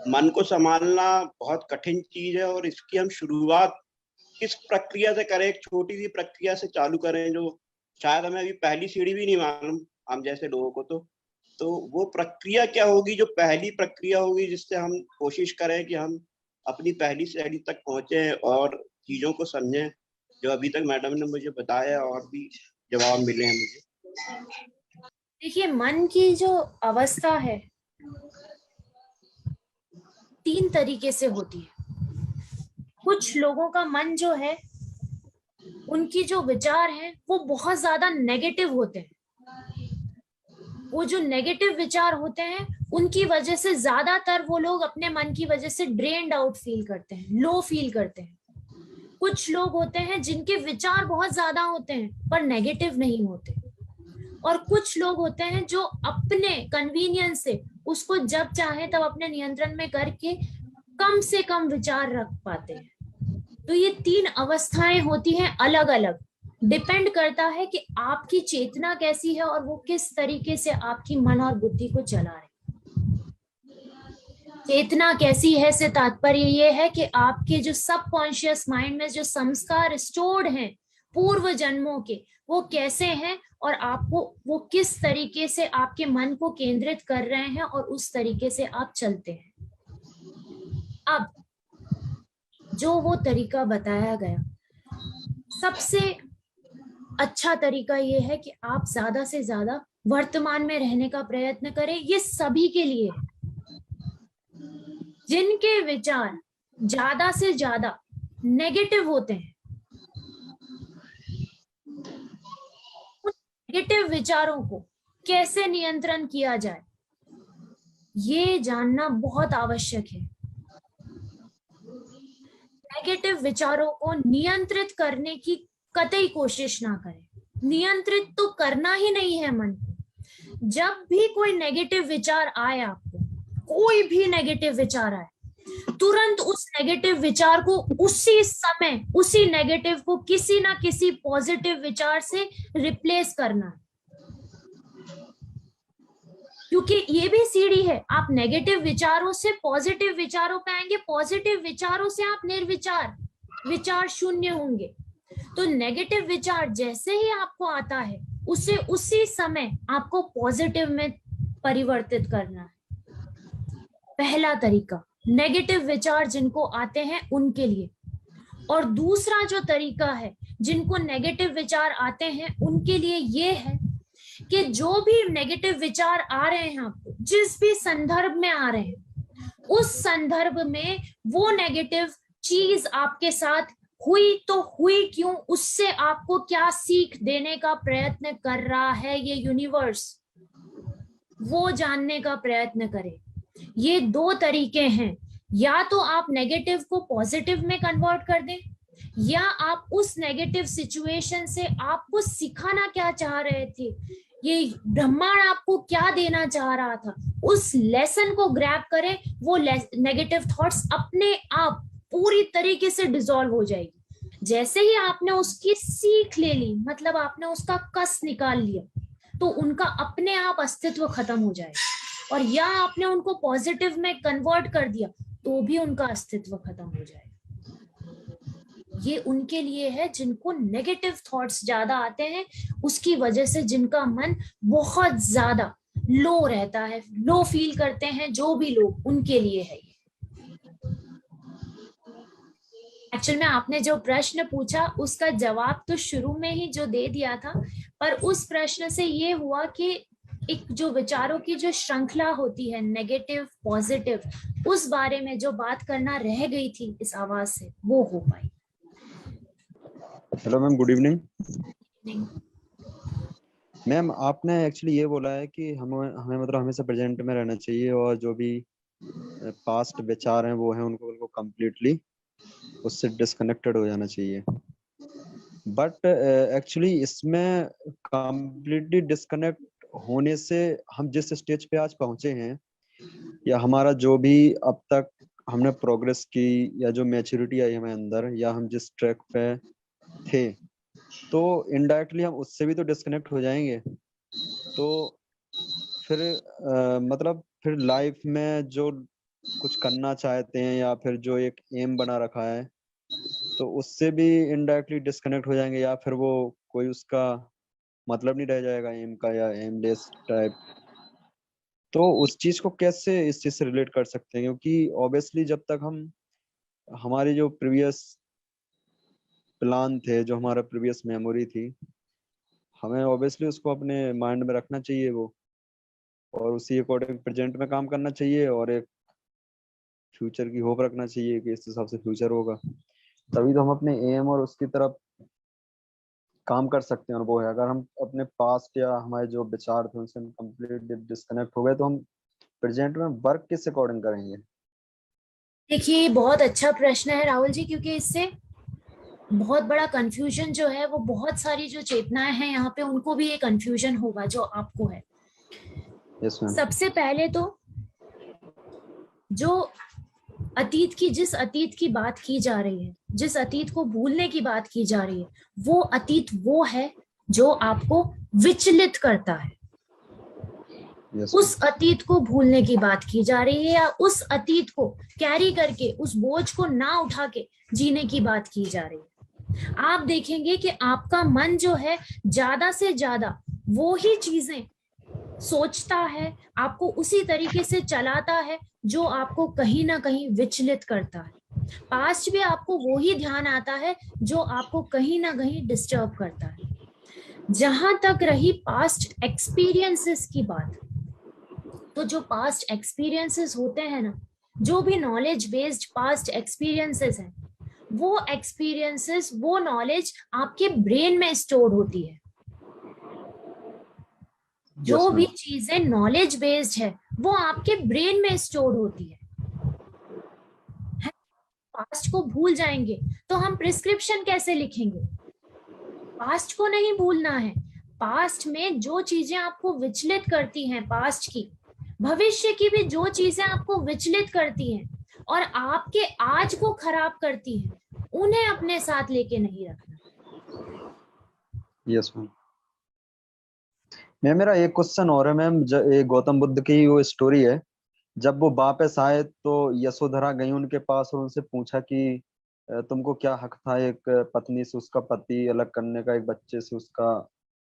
मन को संभालना बहुत कठिन चीज है, और इसकी हम शुरुआत किस प्रक्रिया से करें। एक छोटी सी प्रक्रिया से चालू करें जो शायद हमें अभी पहली सीढ़ी भी नहीं मालूम हम जैसे लोगों को, तो वो प्रक्रिया क्या होगी, जो पहली प्रक्रिया होगी जिससे हम कोशिश करें कि हम अपनी पहली सीढ़ी तक पहुंचे और चीजों को समझें, जो अभी तक मैडम ने मुझे बताया और भी जवाब मिले हैं मुझे। देखिए, मन की जो अवस्था है 3 तरीके से होती है। कुछ लोगों का मन जो है, उनकी जो विचार है वो बहुत ज्यादा नेगेटिव होते हैं। वो जो नेगेटिव विचार होते हैं उनकी वजह से ज्यादातर वो लोग अपने मन की वजह से ड्रेन्ड आउट फील करते हैं, लो फील करते हैं। कुछ लोग होते हैं जिनके विचार बहुत ज्यादा होते हैं पर नेगेटिव नहीं होते, और कुछ लोग होते हैं जो अपने कन्वीनियंस से उसको जब चाहे तब अपने नियंत्रण में करके कम से कम विचार रख पाते हैं। तो ये 3 अवस्थाएं होती हैं अलग अलग। डिपेंड करता है कि आपकी चेतना कैसी है और वो किस तरीके से आपकी मन और बुद्धि को चला रहे। चेतना कैसी है से तात्पर्य ये है कि आपके जो सबकॉन्शियस माइंड में जो संस्कार स्टोर्ड हैं पूर्व जन्मों के, वो कैसे हैं और आपको वो किस तरीके से आपके मन को केंद्रित कर रहे हैं और उस तरीके से आप चलते हैं। अब जो वो तरीका बताया गया, सबसे अच्छा तरीका ये है कि आप ज्यादा से ज्यादा वर्तमान में रहने का प्रयत्न करें। ये सभी के लिए, जिनके विचार ज्यादा से ज्यादा नेगेटिव होते हैं, उन नेगेटिव विचारों को कैसे नियंत्रण किया जाए ये जानना बहुत आवश्यक है। नेगेटिव विचारों को नियंत्रित करने की कतई कोशिश ना करें। नियंत्रित तो करना ही नहीं है मन को। जब भी कोई नेगेटिव विचार आए, आपको कोई भी नेगेटिव विचार आए, तुरंत उस नेगेटिव विचार को उसी समय, उसी नेगेटिव को किसी ना किसी पॉजिटिव विचार से रिप्लेस करना है। क्योंकि ये भी सीढ़ी है, आप नेगेटिव विचारों से पॉजिटिव विचारों पे आएंगे, पॉजिटिव विचारों से आप निर्विचार, विचार शून्य होंगे। तो नेगेटिव विचार जैसे ही आपको आता है उसे उसी समय आपको पॉजिटिव में परिवर्तित करना है। पहला तरीका नेगेटिव विचार जिनको आते हैं उनके लिए। और दूसरा जो तरीका है जिनको नेगेटिव विचार आते हैं उनके लिए ये है कि जो भी नेगेटिव विचार आ रहे हैं आपको, जिस भी संदर्भ में आ रहे हैं, उस संदर्भ में वो नेगेटिव चीज आपके साथ हुई तो हुई क्यों, उससे आपको क्या सीख देने का प्रयत्न कर रहा है ये यूनिवर्स, वो जानने का प्रयत्न करें। ये दो तरीके हैं, या तो आप नेगेटिव को पॉजिटिव में कन्वर्ट कर दें, या आप उस नेगेटिव सिचुएशन से आपको सिखाना क्या चाह रहे थे, ये ब्रह्मांड आपको क्या देना चाह रहा था, उस लेसन को ग्रैब करें। वो नेगेटिव थॉट्स अपने आप पूरी तरीके से डिसॉल्व हो जाएगी। जैसे ही आपने उसकी सीख ले ली, मतलब आपने उसका कस निकाल लिया, तो उनका अपने आप अस्तित्व खत्म हो जाएगा। और या आपने उनको पॉजिटिव में कन्वर्ट कर दिया तो भी उनका अस्तित्व खत्म हो जाएगा। ये उनके लिए है जिनको नेगेटिव थॉट्स ज्यादा आते हैं, उसकी वजह से जिनका मन बहुत ज्यादा लो रहता है, लो फील करते हैं जो भी लोग, उनके लिए है ये। एक्चुअल में आपने जो प्रश्न पूछा उसका जवाब तो शुरू में ही जो दे दिया था, पर उस प्रश्न से ये हुआ कि एक जो विचारों की जो श्रृंखला होती है नेगेटिव पॉजिटिव, उस बारे में जो बात करना रह गई थी इस आवाज से, वो हो पाई। Hello ma'am, good evening. Ma'am आपने एक्चुअली ये बोला है कि हमें मतलब हमेशा प्रेजेंट में रहना चाहिए और जो भी पास्ट विचार हैं वो हैं उनको कंप्लीटली उससे डिस्कनेक्टेड हो जाना चाहिए। बट एक्चुअली इसमें कंप्लीटली डिस्कनेक्ट होने से हम जिस स्टेज पे आज पहुंचे हैं, या हमारा जो भी अब तक हमने प्रोग्रेस की, या जो मैच्योरिटी आई हमें अंदर, या हम जिस ट्रैक पे थे, तो इनडायरेक्टली हम उससे भी तो डिस्कनेक्ट हो जाएंगे। तो फिर मतलब फिर लाइफ में जो कुछ करना चाहते हैं या फिर जो एक एम बना रखा है, तो उससे भी इनडायरेक्टली डिस्कनेक्ट हो जाएंगे, या फिर वो कोई उसका मतलब नहीं रह जाएगा एम का, या एमलेस टाइप। तो उस चीज को कैसे इस चीज से रिलेट कर सकते हैं? क्योंकि ऑब्वियसली जब तक हम हमारी जो प्रीवियस प्लान थे, जो हमारा प्रीवियस मेमोरी थी, हमें ऑब्वियसली उसको अपने माइंड में रखना चाहिए वो, और उसी अकॉर्डिंग प्रेजेंट में काम करना चाहिए, और एक फ्यूचर की होप रखना चाहिए कि इस हिसाब से फ्यूचर होगा, तभी तो हम अपने एम और उसकी तरफ काम कर सकते हैं। और वो है, अगर हम अपने पास्ट या हमारे जो विचार थे उनसे कंप्लीटली डिस्कनेक्ट हो गए, तो हम प्रेजेंट में वर्क किस अकॉर्डिंग करेंगे? देखिए बहुत अच्छा प्रश्न है राहुल जी, क्योंकि इससे बहुत बड़ा कंफ्यूजन जो है, वो बहुत सारी जो चेतनाएं हैं यहाँ पे उनको भी ये कंफ्यूजन होगा जो आपको है। yes, सबसे पहले तो जो अतीत की, जिस अतीत की बात की जा रही है, जिस अतीत को भूलने की बात की जा रही है, वो अतीत वो है जो आपको विचलित करता है। yes, उस अतीत को भूलने की बात की जा रही है, या उस अतीत को कैरी करके, उस बोझ को ना उठा के जीने की बात की जा रही है। आप देखेंगे कि आपका मन जो है ज्यादा से ज्यादा वो ही चीजें सोचता है, आपको उसी तरीके से चलाता है जो आपको कहीं ना कहीं विचलित करता है। पास्ट में आपको वो ही ध्यान आता है जो आपको कहीं ना कहीं डिस्टर्ब करता है। जहां तक रही पास्ट एक्सपीरियंसेस की बात, तो जो पास्ट एक्सपीरियंसेस होते हैं ना, जो भी नॉलेज बेस्ड पास्ट एक्सपीरियंसेस हैं, वो एक्सपीरियंसेस, वो नॉलेज आपके ब्रेन में स्टोर होती है। जो भी चीजें नॉलेज बेस्ड है वो आपके ब्रेन में स्टोर होती है। पास्ट को भूल जाएंगे तो हम प्रिस्क्रिप्शन कैसे लिखेंगे? पास्ट को नहीं भूलना है। पास्ट में जो चीजें आपको विचलित करती हैं, पास्ट की, भविष्य की भी जो चीजें आपको विचलित करती हैं, और आपके आज को खराब करती है, उन्हें अपने साथ लेके नहीं रखना। Yes ma'am. मैम मेरा एक क्वेश्चन और है मैम, गौतम बुद्ध की वो स्टोरी है, जब वो वापस आए तो यशोधरा गई उनके पास और उनसे पूछा कि तुमको क्या हक था एक पत्नी से उसका पति अलग करने का, एक बच्चे से उसका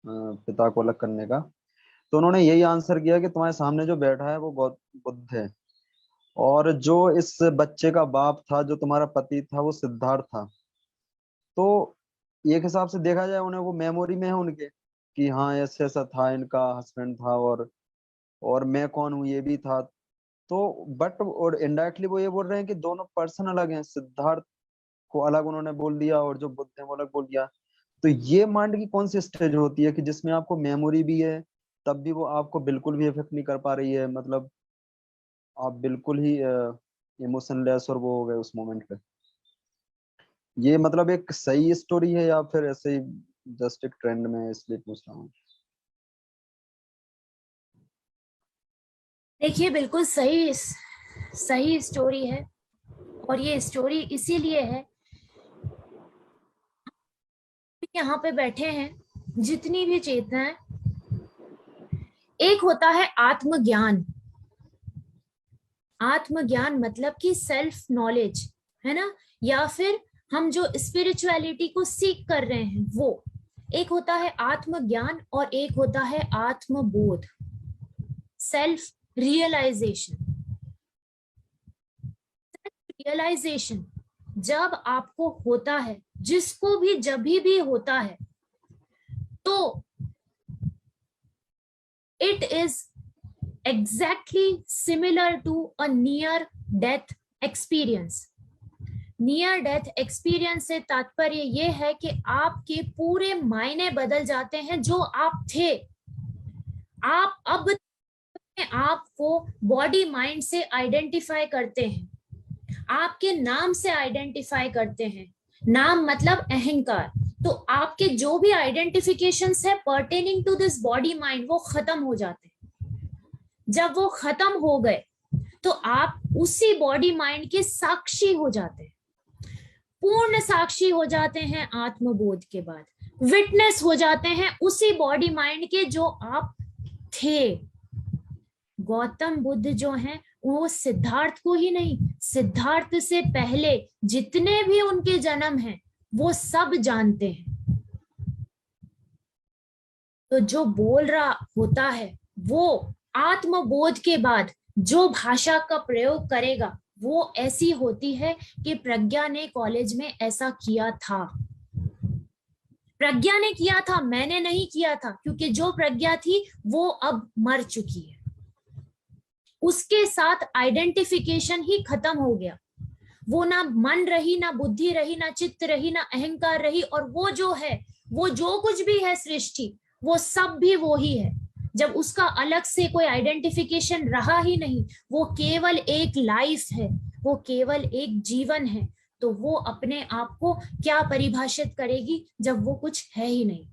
पिता को अलग करने का। तो उन्होंने यही आंसर किया कि तुम्हारे सामने जो बैठा है वो गौतम बुद्ध है, और जो इस बच्चे का बाप था, जो तुम्हारा पति था, वो सिद्धार्थ था। तो एक हिसाब से देखा जाए उन्हें वो मेमोरी में है उनके कि हाँ ऐसे ऐसा था, इनका हस्बैंड था और मैं कौन हूँ ये भी था। तो बट और इनडायरेक्टली वो ये बोल रहे हैं कि दोनों पर्सन अलग हैं, सिद्धार्थ को अलग उन्होंने बोल दिया और जो बुद्ध है वो अलग बोल दिया। तो ये माइंड की कौन सी स्टेज होती है कि जिसमें आपको मेमोरी भी है तब भी वो आपको बिल्कुल भी इफेक्ट नहीं कर पा रही है, मतलब आप बिल्कुल ही इमोशनलेस और वो हो गए उस मोमेंट पे। ये मतलब एक सही स्टोरी है या फिर ऐसे ही जस्ट एक ट्रेंड में है, इसलिए पूछ रहा हूँ। देखिए बिल्कुल सही सही स्टोरी है, और ये स्टोरी इसीलिए है, यहाँ पे बैठे हैं जितनी भी चेतनाएं, एक होता है आत्मज्ञान। आत्मज्ञान मतलब कि सेल्फ नॉलेज, है ना, या फिर हम जो स्पिरिचुअलिटी को सीख कर रहे हैं वो। एक होता है आत्मज्ञान और एक होता है आत्मबोध, सेल्फ रियलाइजेशन। रियलाइजेशन जब आपको होता है, जिसको भी जब भी होता है, तो it is exactly similar to a near death experience. Near death experience से तात्पर्य यह है कि आपके पूरे मायने बदल जाते हैं। जो आप थे, आप अब आपको बॉडी माइंड से आइडेंटिफाई करते हैं, आपके नाम से आइडेंटिफाई करते हैं। नाम मतलब अहंकार। तो आपके जो भी आइडेंटिफिकेशंस है pertaining to this body mind, वो खत्म हो जाते हैं। जब वो खत्म हो गए तो आप उसी बॉडी माइंड के साक्षी हो जाते हैं, पूर्ण साक्षी हो जाते हैं। आत्मबोध के बाद विटनेस हो जाते हैं उसी बॉडी माइंड के जो आप थे। गौतम बुद्ध जो हैं वो सिद्धार्थ को ही नहीं, सिद्धार्थ से पहले जितने भी उनके जन्म हैं वो सब जानते हैं। तो जो बोल रहा होता है वो आत्मबोध के बाद जो भाषा का प्रयोग करेगा वो ऐसी होती है कि प्रज्ञा ने कॉलेज में ऐसा किया था। प्रज्ञा ने किया था, मैंने नहीं किया था, क्योंकि जो प्रज्ञा थी वो अब मर चुकी है। उसके साथ आइडेंटिफिकेशन ही खत्म हो गया। वो ना मन रही, ना बुद्धि रही, ना चित्त रही, ना अहंकार रही, और वो जो है, वो जो कुछ भी है सृष्टि, वो सब भी वो ही है। जब उसका अलग से कोई आइडेंटिफिकेशन रहा ही नहीं, वो केवल एक लाइफ है, वो केवल एक जीवन है, तो वो अपने आप को क्या परिभाषित करेगी जब वो कुछ है ही नहीं।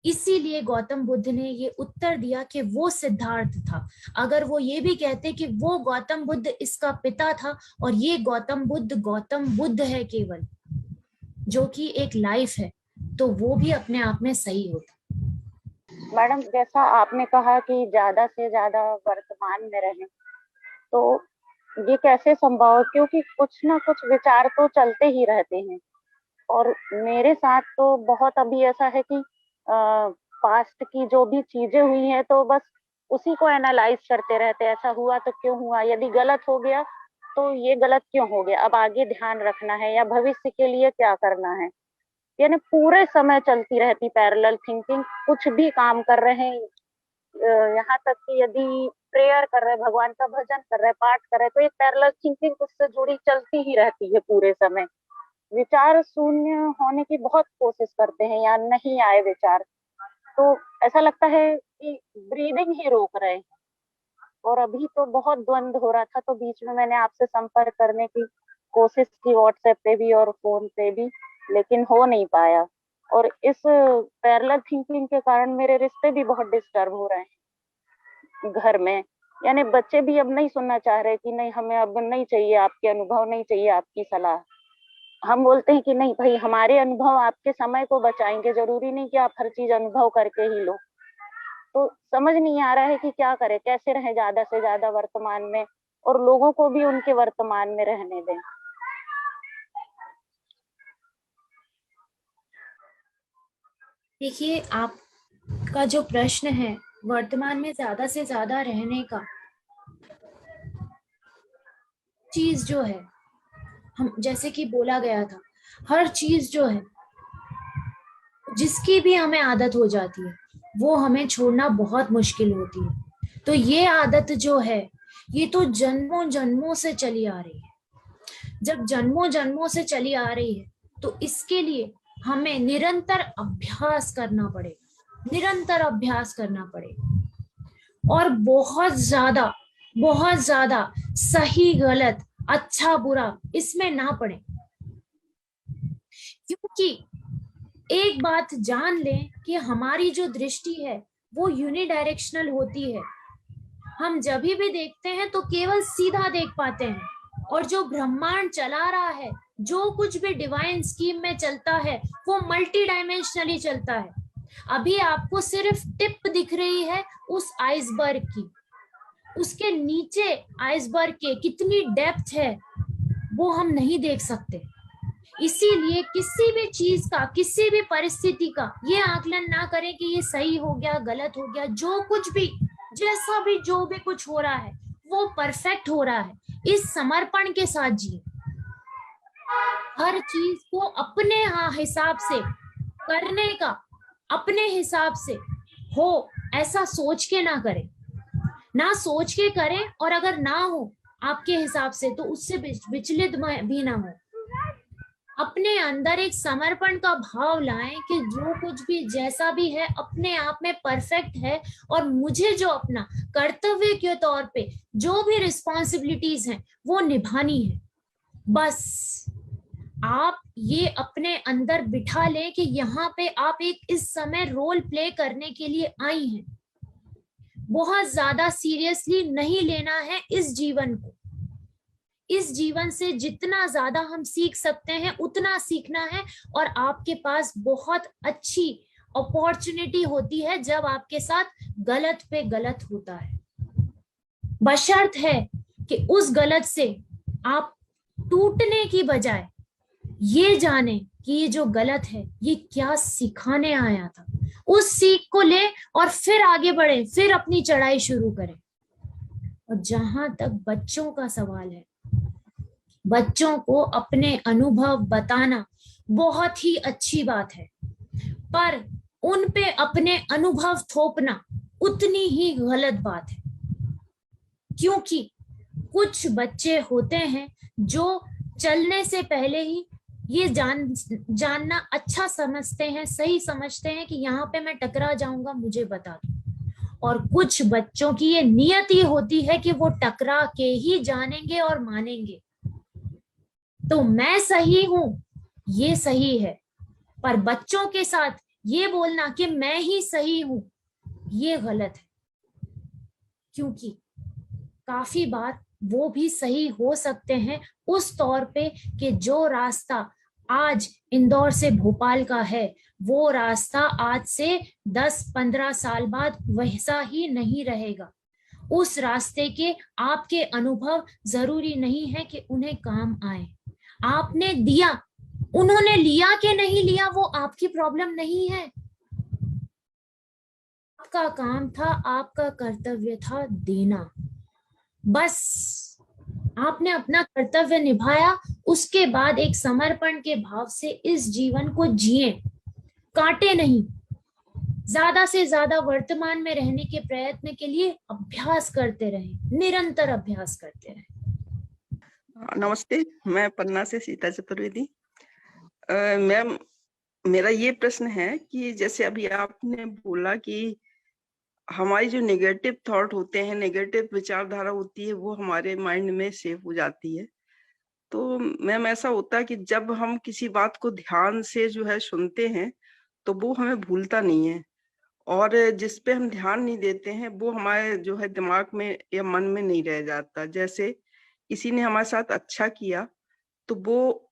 इसीलिए गौतम बुद्ध ने ये उत्तर दिया कि वो सिद्धार्थ था। अगर वो ये भी कहते कि वो गौतम बुद्ध इसका पिता था और ये गौतम बुद्ध है केवल, जो कि एक लाइफ है, तो वो भी अपने आप में सही होता। मैडम, जैसा आपने कहा कि ज्यादा से ज्यादा वर्तमान में रहें, तो ये कैसे संभव है? क्योंकि कुछ ना कुछ विचार तो चलते ही रहते हैं, और मेरे साथ तो बहुत अभी ऐसा है कि पास्ट की जो भी चीजें हुई हैं तो बस उसी को एनालाइज करते रहते हैं। ऐसा हुआ तो क्यों हुआ, यदि गलत हो गया तो ये गलत क्यों हो गया, अब आगे ध्यान रखना है या भविष्य के लिए क्या करना है। यानी पूरे समय चलती रहती पैरेलल थिंकिंग। कुछ भी काम कर रहे हैं, यहाँ तक कि यदि प्रेयर कर रहे, भगवान का भजन कर रहे, पाठ कर रहे, तो एक पैरेलल थिंकिंग उससे जुड़ी चलती ही रहती है पूरे समय। विचार शून्य होने की बहुत कोशिश करते हैं या नहीं आए विचार, तो ऐसा लगता है कि ब्रीदिंग ही रोक रहे हैं। और अभी तो बहुत द्वंद हो रहा था, तो बीच में मैंने आपसे संपर्क करने की कोशिश की, व्हाट्सएप पे भी और फोन पे भी, लेकिन हो नहीं पाया। और इस पैरेलल थिंकिंग के कारण मेरे रिश्ते भी बहुत डिस्टर्ब हो रहे हैं घर में। यानी बच्चे भी अब नहीं सुनना चाह रहे कि नहीं, हमें अब नहीं चाहिए आपके अनुभव, नहीं चाहिए आपकी सलाह। हम बोलते हैं कि नहीं भाई, हमारे अनुभव आपके समय को बचाएंगे, जरूरी नहीं कि आप हर चीज अनुभव करके ही लो। तो समझ नहीं आ रहा है कि क्या करें, कैसे रहें ज्यादा से ज्यादा वर्तमान में, और लोगों को भी उनके वर्तमान में रहने दें। देखिए, आपका जो प्रश्न है वर्तमान में ज्यादा से ज्यादा रहने का, चीज जो है, हम जैसे कि बोला गया था, हर चीज जो है जिसकी भी हमें आदत हो जाती है वो हमें छोड़ना बहुत मुश्किल होती है। तो ये आदत जो है ये तो जन्मों जन्मों से चली आ रही है। जब जन्मों जन्मों से चली आ रही है तो इसके लिए हमें निरंतर अभ्यास करना पड़ेगा, निरंतर अभ्यास करना पड़ेगा, और बहुत ज्यादा सही गलत अच्छा बुरा इसमें ना पड़े। क्योंकि एक बात जान लें कि हमारी जो दृष्टि है वो यूनिडायरेक्शनल होती है। हम जब भी देखते हैं तो केवल सीधा देख पाते हैं, और जो ब्रह्मांड चला रहा है, जो कुछ भी डिवाइन स्कीम में चलता है वो मल्टी डायमेंशनली चलता है। अभी आपको सिर्फ टिप दिख रही है उस आइसबर्ग की, उसके नीचे आइसबर्ग के कितनी डेप्थ है वो हम नहीं देख सकते। इसीलिए किसी भी चीज का, किसी भी परिस्थिति का ये आकलन ना करें कि ये सही हो गया, गलत हो गया। जो कुछ भी, जैसा भी, जो भी कुछ हो रहा है वो परफेक्ट हो रहा है। इस समर्पण के साथ जिए, हर चीज को अपने हिसाब से करने का, अपने हिसाब से हो ऐसा सोच के ना करें, ना सोच के करें, और अगर ना हो आपके हिसाब से तो उससे विचलित भी ना हो। अपने अंदर एक समर्पण का भाव लाएं कि जो कुछ भी जैसा भी है अपने आप में परफेक्ट है, और मुझे जो अपना कर्तव्य के तौर पे जो भी रिस्पॉन्सिबिलिटीज हैं वो निभानी है। बस आप ये अपने अंदर बिठा लें कि यहाँ पे आप एक इस समय रोल प्ले करने के लिए आई हैं। बहुत ज्यादा सीरियसली नहीं लेना है इस जीवन को। इस जीवन से जितना ज्यादा हम सीख सकते हैं उतना सीखना है, और आपके पास बहुत अच्छी अपॉर्चुनिटी होती है जब आपके साथ गलत पे गलत होता है। बशर्त है कि उस गलत से आप टूटने की बजाय ये जाने कि ये जो गलत है ये क्या सिखाने आया था, उस सीख को ले और फिर आगे बढ़े, फिर अपनी चढ़ाई शुरू करें। और जहां तक बच्चों का सवाल है, बच्चों को अपने अनुभव बताना बहुत ही अच्छी बात है, पर उन पे अपने अनुभव थोपना उतनी ही गलत बात है। क्योंकि कुछ बच्चे होते हैं जो चलने से पहले ही ये जानना अच्छा समझते हैं, सही समझते हैं कि यहाँ पे मैं टकरा जाऊंगा, मुझे बता दो। और कुछ बच्चों की ये नियत ही होती है कि वो टकरा के ही जानेंगे और मानेंगे। तो मैं सही हूं ये सही है, पर बच्चों के साथ ये बोलना कि मैं ही सही हूं ये गलत है। क्योंकि काफी बार वो भी सही हो सकते हैं उस तौर पे कि जो रास्ता आज इंदौर से भोपाल का है वो रास्ता आज से 10-15 साल बाद वैसा ही नहीं रहेगा। उस रास्ते के आपके अनुभव जरूरी नहीं है कि उन्हें काम आए। आपने दिया, उन्होंने लिया कि नहीं लिया वो आपकी प्रॉब्लम नहीं है। आपका काम था, आपका कर्तव्य था देना। बस आपने अपना कर्तव्य निभाया, उसके बाद एक समर्पण के भाव से इस जीवन को जिए, काटे नहीं। ज्यादा से ज्यादा वर्तमान में रहने के प्रयत्न के लिए अभ्यास करते रहें, निरंतर अभ्यास करते रहें। नमस्ते, मैं पन्ना से सीता चतुर्वेदी। मैम, मेरा ये प्रश्न है कि जैसे अभी आपने बोला कि हमारी जो नेगेटिव थॉट होते हैं, नेगेटिव विचारधारा होती है, वो हमारे माइंड में सेव हो जाती है। तो मैम ऐसा होता है कि जब हम किसी बात को ध्यान से जो है सुनते हैं तो वो हमें भूलता नहीं है, और जिस पे हम ध्यान नहीं देते हैं वो हमारे जो है दिमाग में या मन में नहीं रह जाता। जैसे किसी ने हमारे साथ अच्छा किया तो वो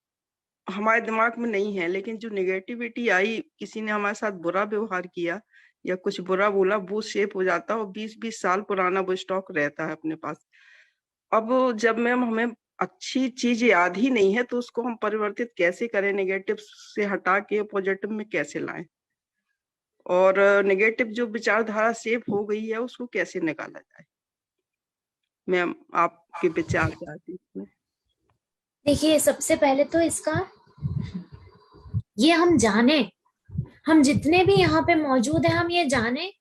हमारे दिमाग में नहीं है, लेकिन जो नेगेटिविटी आई, किसी ने हमारे साथ बुरा व्यवहार किया या कुछ बुरा बोला, वो शेप हो जाता है और 20-20 साल पुराना वो स्टॉक रहता है अपने पास। अब जब मैम हमें अच्छी चीज याद ही नहीं है तो उसको हम परिवर्तित कैसे करें, नेगेटिव से हटा के पॉजिटिव में कैसे लाएं, और नेगेटिव जो विचारधारा शेप हो गई है उसको कैसे निकाला जाए? मैम आपके विचार चाहती हूँ। देखिए, सबसे पहले तो इसका ये हम जाने, हम जितने भी यहाँ पे मौजूद हैं हम ये जाने,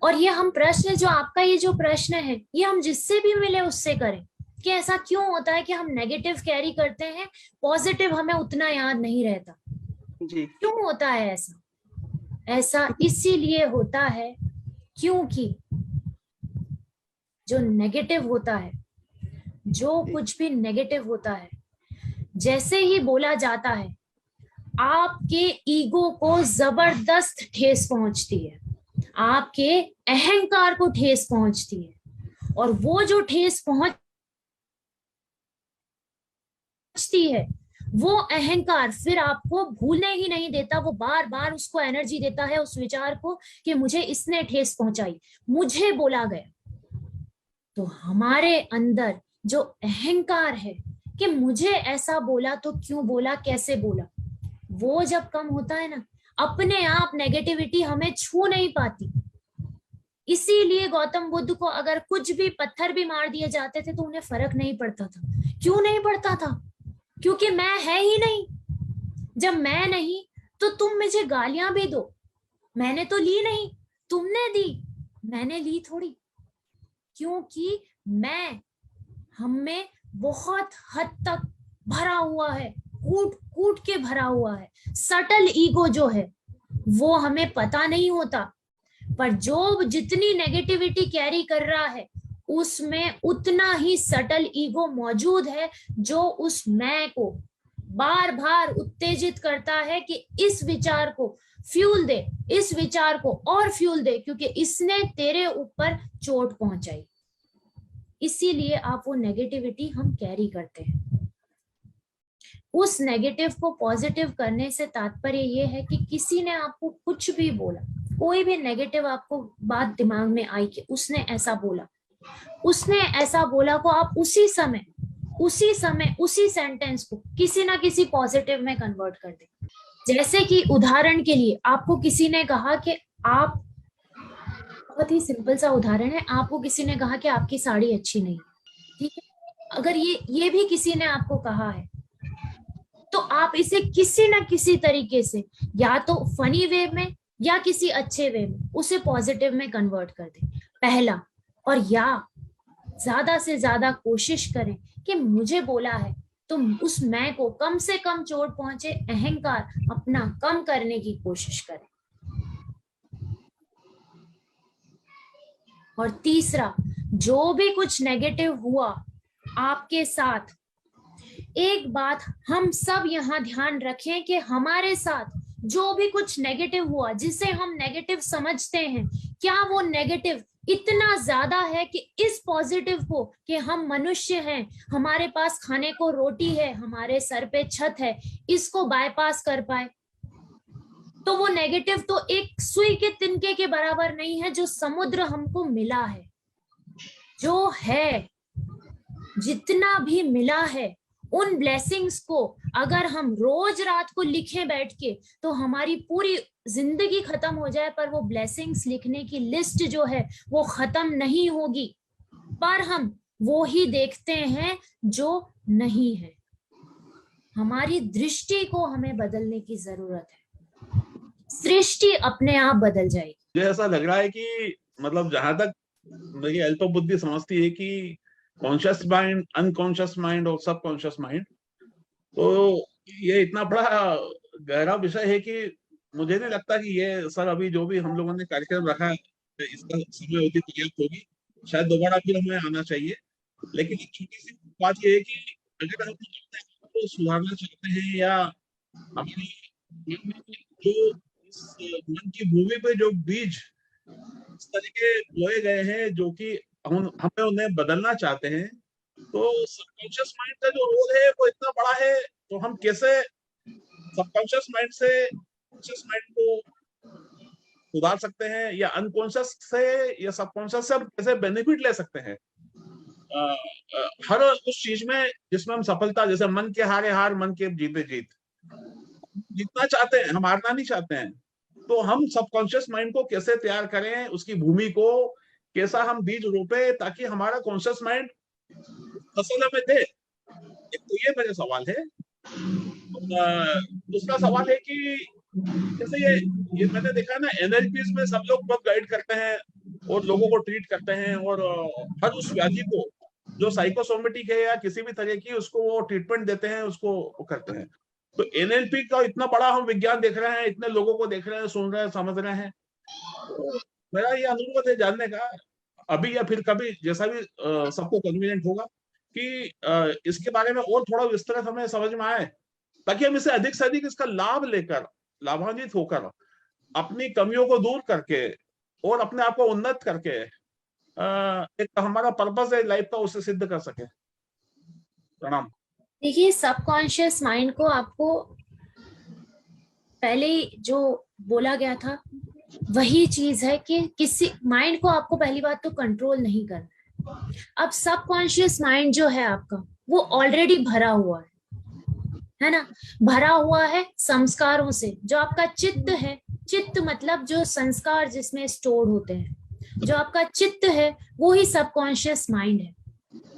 और ये हम प्रश्न, जो आपका ये जो प्रश्न है, ये हम जिससे भी मिले उससे करें कि ऐसा क्यों होता है कि हम नेगेटिव कैरी करते हैं, पॉजिटिव हमें उतना याद नहीं रहता जी। क्यों होता है ऐसा? ऐसा इसीलिए होता है क्योंकि जो नेगेटिव होता है, जो कुछ भी नेगेटिव होता है, जैसे ही बोला जाता है आपके ईगो को जबरदस्त ठेस पहुंचती है, आपके अहंकार को ठेस पहुंचती है, और वो जो ठेस पहुंचती है वो अहंकार फिर आपको भूलने ही नहीं देता, वो बार बार उसको एनर्जी देता है उस विचार को कि मुझे इसने ठेस पहुंचाई, मुझे बोला गया। तो हमारे अंदर जो अहंकार है कि मुझे ऐसा बोला तो क्यों बोला, कैसे बोला, वो जब कम होता है ना, अपने आप नेगेटिविटी हमें छू नहीं पाती। इसीलिए गौतम बुद्ध को अगर कुछ भी पत्थर भी मार दिए जाते थे तो उन्हें फर्क नहीं पड़ता था। क्यों नहीं पड़ता था? क्योंकि मैं है ही नहीं। जब मैं नहीं तो तुम मुझे गालियां भी दो, मैंने तो ली नहीं, तुमने दी, मैंने ली थोड़ी। क्योंकि मैं हमें बहुत हद तक भरा हुआ है, कूट कूट के भरा हुआ है। सटल ईगो जो है वो हमें पता नहीं होता, पर जो जितनी नेगेटिविटी कैरी कर रहा है उसमें उतना ही सटल ईगो मौजूद है, जो उस मैं को बार बार उत्तेजित करता है कि इस विचार को फ्यूल दे, इस विचार को और फ्यूल दे, क्योंकि इसने तेरे ऊपर चोट पहुंचाई। इसीलिए आप वो नेगेटिविटी हम कैरी करते हैं। उस नेगेटिव को पॉजिटिव करने से तात्पर्य ये है कि किसी ने आपको कुछ भी बोला, कोई भी नेगेटिव आपको बात दिमाग में आई कि उसने ऐसा बोला, उसने ऐसा बोला को आप उसी समय उसी सेंटेंस को किसी ना किसी पॉजिटिव में कन्वर्ट कर दें। जैसे कि उदाहरण के लिए आपको किसी ने कहा कि आप, बहुत ही सिंपल सा उदाहरण है, आपको किसी ने कहा कि आपकी साड़ी अच्छी नहीं, ठीक है? अगर ये भी किसी ने आपको कहा है तो आप इसे किसी ना किसी तरीके से, या तो फनी वे में या किसी अच्छे वे में, उसे पॉजिटिव में कन्वर्ट कर दें, पहला। और या ज्यादा से ज्यादा कोशिश करें कि मुझे बोला है तो उस मैं को कम से कम चोट पहुंचे, अहंकार अपना कम करने की कोशिश करें। और तीसरा, जो भी कुछ नेगेटिव हुआ आपके साथ, एक बात हम सब यहाँ ध्यान रखें कि हमारे साथ जो भी कुछ नेगेटिव हुआ, जिसे हम नेगेटिव समझते हैं, क्या वो नेगेटिव इतना ज्यादा है कि इस पॉजिटिव को, कि हम मनुष्य हैं, हमारे पास खाने को रोटी है, हमारे सर पे छत है, इसको बायपास कर पाए? तो वो नेगेटिव तो एक सुई के तिनके के बराबर नहीं है जो समुद्र हमको मिला है। जो है, जितना भी मिला है, उन ब्लेसिंग्स को अगर हम रोज रात को लिखें बैठ के तो हमारी पूरी जिंदगी खत्म हो जाए, पर वो ब्लेसिंग्स लिखने की लिस्ट जो है वो खत्म नहीं होगी। पर हम वो ही देखते हैं जो नहीं है। हमारी दृष्टि को हमें बदलने की जरूरत है, सृष्टि अपने आप बदल जाएगी। मुझे ऐसा लग रहा है कि मतलब जहां तक मेरी अल्प बुद्धि समझती है कि कॉन्शियस माइंड, अनकॉन्शियस माइंड और सबकॉन्शियस माइंड, तो ये इतना बड़ा गहरा विषय है कि मुझे नहीं लगता कि ये सर अभी जो भी हम लोगों ने कार्यक्रम रखा है इसका समय अवधि पर्याप्त होगी, शायद दोबारा फिर हमें आना चाहिए। लेकिन एक छोटी सी बात ये है कि अगर हम अपने आप को सुधारना चाहते हैं या हमारे जो इस मन की भूमि पे जो बीज इस तरीके लोए गए हैं जो कि हमें उन्हें बदलना चाहते हैं। तो सबकॉन्शियस माइंड का जो रोल है वो इतना बड़ा है, तो हम कैसे सबकॉन्शियस माइंड से कॉन्शियस माइंड को सुधार सकते हैं, या अनकॉन्शियस से या सबकॉन्शियस से हम कैसे बेनिफिट ले सकते हैं हर उस चीज में जिसमें हम सफलता, जैसे मन के हारे हार, मन के जीते जीत, जीतना चाहते हैं, हम हारना नहीं चाहते हैं। तो हम सबकॉन्शियस माइंड को कैसे तैयार करें, उसकी भूमि को कैसा हम बीज रोपे ताकि हमारा कॉन्शियस माइंड फसल में दे। एक तो ये मेरा सवाल है। दूसरा सवाल है कि जैसे ये मैंने देखा ना, एनएलपी में सब लोग बहुत गाइड करते हैं और लोगों को ट्रीट करते हैं, और हर उस व्याधि को जो साइकोसोमेटिक है या किसी भी तरह की, उसको वो ट्रीटमेंट देते हैं, उसको वो करते हैं। तो एनएलपी का इतना बड़ा हम विज्ञान देख रहे हैं, इतने लोगों को देख रहे हैं, सुन रहे हैं, समझ रहे हैं, तो मेरा ये अनुरोध है जानने का, अभी या फिर कभी जैसा भी सबको कन्वीनियंट होगा, कि इसके बारे में और थोड़ा विस्तृत हमें समझ में आए, ताकि हम इसे अधिक से अधिक इसका लाभ लेकर, लाभान्वित होकर, अपनी कमियों को दूर करके और अपने आप को उन्नत करके एक हमारा पर्पस है लाइफ का, उसे सिद्ध कर सके। प्रणाम। देखिए, सबकॉन्शियस माइंड को आपको पहले जो बोला गया था वही चीज है कि किसी माइंड को आपको पहली बात तो कंट्रोल नहीं करना। अब सबकॉन्शियस माइंड जो है आपका, वो ऑलरेडी भरा हुआ है ना, भरा हुआ है संस्कारों से। जो आपका चित्त है, चित्त मतलब जो संस्कार जिसमें स्टोर होते हैं, जो आपका चित्त है वो ही सबकॉन्शियस माइंड है।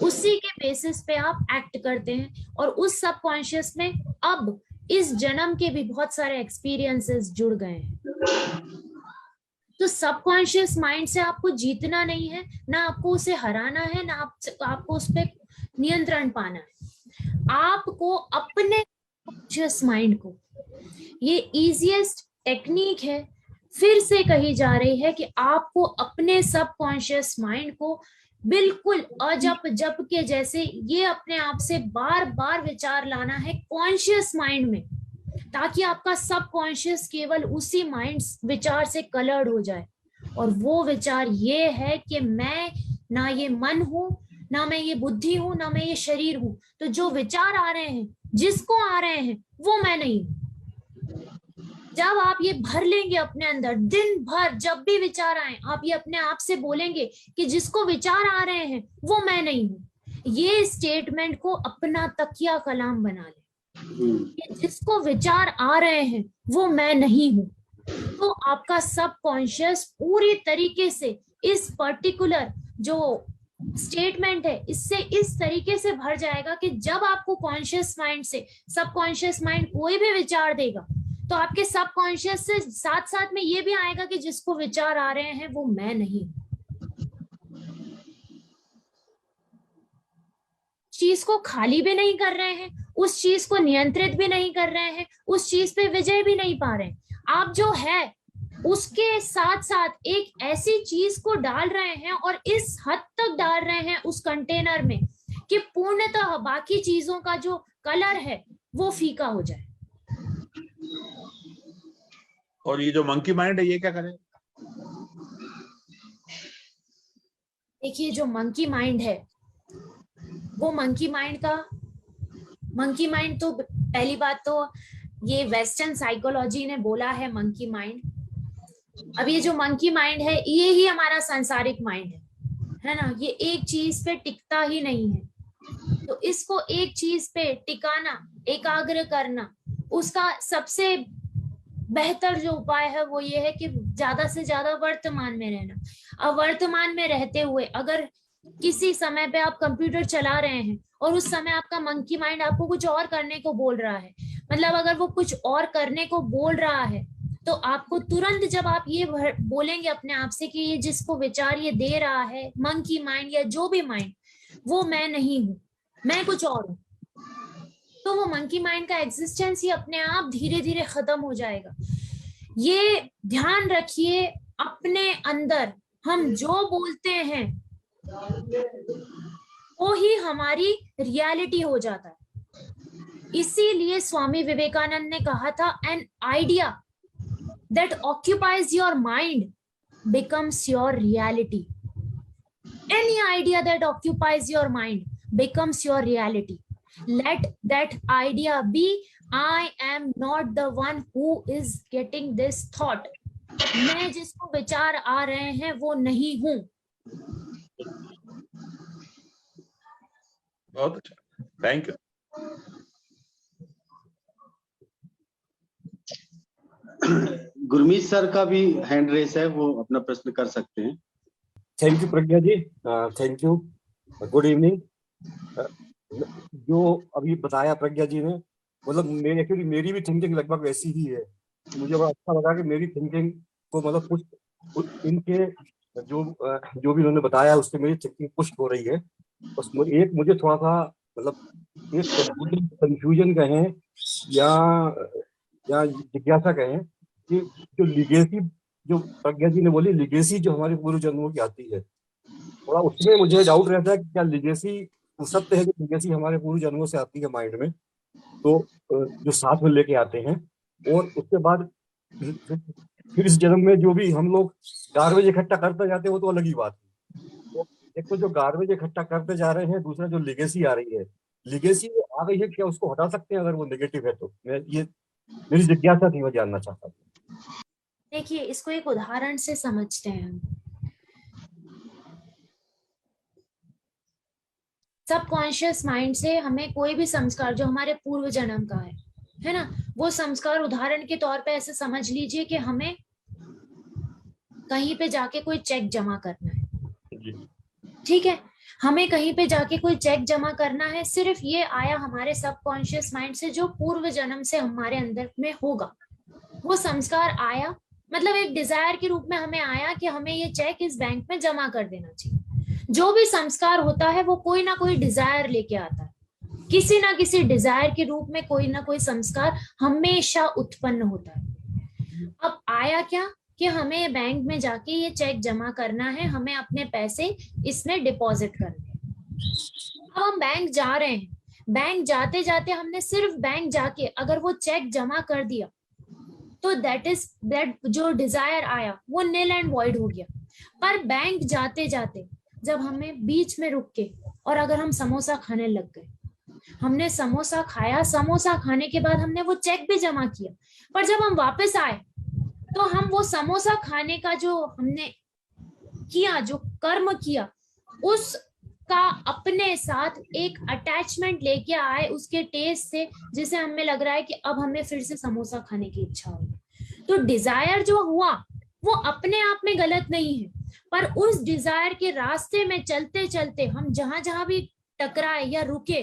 उसी के बेसिस पे आप एक्ट करते हैं, और उस सबकॉन्शियस में अब इस जन्म के भी बहुत सारे एक्सपीरियंसेस जुड़ गए हैं। तो सबकॉन्शियस माइंड से आपको जीतना नहीं है, ना आपको उसे हराना है, ना आपको उस पर नियंत्रण पाना है। आपको अपने कॉन्शियस माइंड को, ये इजीएस्ट टेक्निक है, फिर से कही जा रही है कि आपको अपने सबकॉन्शियस माइंड को बिल्कुल अजप जप के जैसे ये अपने आप से बार बार विचार लाना है कॉन्शियस माइंड में, ताकि आपका सबकॉन्शियस केवल उसी माइंड विचार से कलर्ड हो जाए। और वो विचार ये है कि मैं ना ये मन हूं, ना मैं ये बुद्धि हूं, ना मैं ये शरीर हूं। तो जो विचार आ रहे हैं, जिसको आ रहे हैं, वो मैं नहीं हूं। जब आप ये भर लेंगे अपने अंदर, दिन भर जब भी विचार आए, आप ये अपने आप से बोलेंगे कि जिसको विचार आ रहे हैं वो मैं नहीं हूं। ये स्टेटमेंट को अपना तकिया कलाम बना ले कि जिसको विचार आ रहे हैं वो मैं नहीं हूं। तो आपका सबकॉन्शियस पूरी तरीके से इस पर्टिकुलर जो स्टेटमेंट है, इससे इस तरीके से भर जाएगा कि जब आपको कॉन्शियस माइंड से सबकॉन्शियस माइंड कोई भी विचार देगा, तो आपके सबकॉन्शियस से साथ साथ में ये भी आएगा कि जिसको विचार आ रहे हैं वो मैं नहीं। चीज को खाली भी नहीं कर रहे हैं, उस चीज को नियंत्रित भी नहीं कर रहे हैं, उस चीज पे विजय भी नहीं पा रहे हैं। आप जो है उसके साथ साथ एक ऐसी चीज को डाल रहे हैं, और इस हद तक डाल रहे हैं उस कंटेनर में कि पूर्णतः बाकी चीजों का जो कलर है वो फीका हो जाए। और ये जो मंकी माइंड है, ये क्या करे? देखिए, जो मंकी माइंड है, वो मंकी माइंड तो पहली बात तो ये वेस्टर्न साइकोलॉजी ने बोला है मंकी माइंड। अब ये जो मंकी माइंड है, ये ही हमारा सांसारिक माइंड है ना। ये एक चीज पे टिकता ही नहीं है, तो इसको एक चीज पे टिकाना, एकाग्र करना, उसका सबसे बेहतर जो उपाय है वो ये है कि ज्यादा से ज्यादा वर्तमान में रहना। अब वर्तमान में रहते हुए अगर किसी समय पे आप कंप्यूटर चला रहे हैं और उस समय आपका मंकी माइंड आपको कुछ और करने को बोल रहा है, मतलब अगर वो कुछ और करने को बोल रहा है, तो आपको तुरंत जब आप ये बोलेंगे अपने आप से कि ये जिसको विचार ये दे रहा है मंकी माइंड या जो भी माइंड, वो मैं नहीं हूं, मैं कुछ और हूं, तो वो मंकी माइंड का एग्जिस्टेंस ही अपने आप धीरे धीरे खत्म हो जाएगा। ये ध्यान रखिए, अपने अंदर हम जो बोलते हैं वो ही हमारी रियलिटी हो जाता है। इसीलिए स्वामी विवेकानंद ने कहा था, an idea that occupies your mind becomes your reality. Any idea that occupies your mind becomes your reality. Let that idea be, I am not the one who is getting this thought. मैं जिसको विचार आ रहे हैं वो नहीं हूं. बहुत अच्छा, थैंक यू. गुरमीत सर का भी हैंड रेस है, वो अपना प्रश्न कर सकते हैं. Thank you Pragya ji, thank you. Good evening. जो अभी बताया प्रज्ञा जी ने, मतलब मेरी भी थिंकिंग लगभग वैसी ही है. मुझे बड़ा अच्छा लगा कि मेरी थिंकिंग को मतलब कुछ इनके जो भी उन्होंने बताया उससे मेरी थिंकिंग पुश हो रही है. बस एक मुझे थोड़ा सा मतलब एक कंफ्यूजन कहें या जिज्ञासा कहें कि जो लिगेसी जो प्रज्ञा जी ने बोली, लिगेसी जो हमारे पूर्व जन्मों की आती है, थोड़ा उसमें मुझे डाउट रहता है कि क्या लिगेसी सत्य है, जो लिगेसी हमारे पूर्व जन्मों से आती है माइंड में, तो जो साथ में लेके आते हैं, और उसके बाद फिर इस जन्म में जो भी हम लोग गार्बेज इकट्ठा करते जाते हैं वो तो अलग ही बात है. तो एक तो जो गार्बेज इकट्ठा करते जा रहे हैं, दूसरा जो लिगेसी आ रही है, लिगेसी आ गई है, क्या उसको हटा सकते हैं अगर वो नेगेटिव है तो? ये मेरी जिज्ञासा थी, मैं जानना चाहता हूँ. देखिए, इसको एक उदाहरण से समझते हैं हम. सबकॉन्शियस माइंड से हमें कोई भी संस्कार जो हमारे पूर्व जन्म का है ना, वो संस्कार उदाहरण के तौर पे ऐसे समझ लीजिए कि हमें कहीं पे जाके कोई चेक जमा करना है. ठीक है, हमें कहीं पे जाके कोई चेक जमा करना है. सिर्फ ये आया हमारे सबकॉन्शियस माइंड से, जो पूर्व जन्म से हमारे अंदर में होगा. वो संस्कार आया, मतलब एक डिजायर के रूप में हमें आया कि हमें ये चेक इस बैंक में जमा कर देना चाहिए. जो भी संस्कार होता है वो कोई ना कोई डिजायर लेके आता है. किसी ना किसी डिजायर के रूप में कोई ना कोई संस्कार हमेशा उत्पन्न होता है. अब आया क्या कि हमें बैंक में जाके ये चेक जमा करना है, हमें अपने पैसे इसमें डिपॉजिट करने हैं. अब हम बैंक जा रहे हैं. बैंक जाते जाते हमने सिर्फ बैंक जाके अगर वो चेक जमा कर दिया तो दैट जो डिजायर आया वो नील एंड वॉइड हो गया. पर बैंक जाते जाते जब हमें बीच में रुक के और अगर हम समोसा खाने लग गए, हमने समोसा खाया, समोसा खाने के बाद हमने वो चेक भी जमा किया, पर जब हम वापस आए तो हम वो समोसा खाने का जो हमने किया, जो कर्म किया, उसका अपने साथ एक अटैचमेंट लेके आए उसके टेस्ट से, जिसे हमें लग रहा है कि अब हमें फिर से समोसा खाने की इच्छा हुई. तो डिजायर जो हुआ वो अपने आप में गलत नहीं है, पर उस डिजायर के रास्ते में चलते चलते हम जहां जहां भी टकराए या रुके,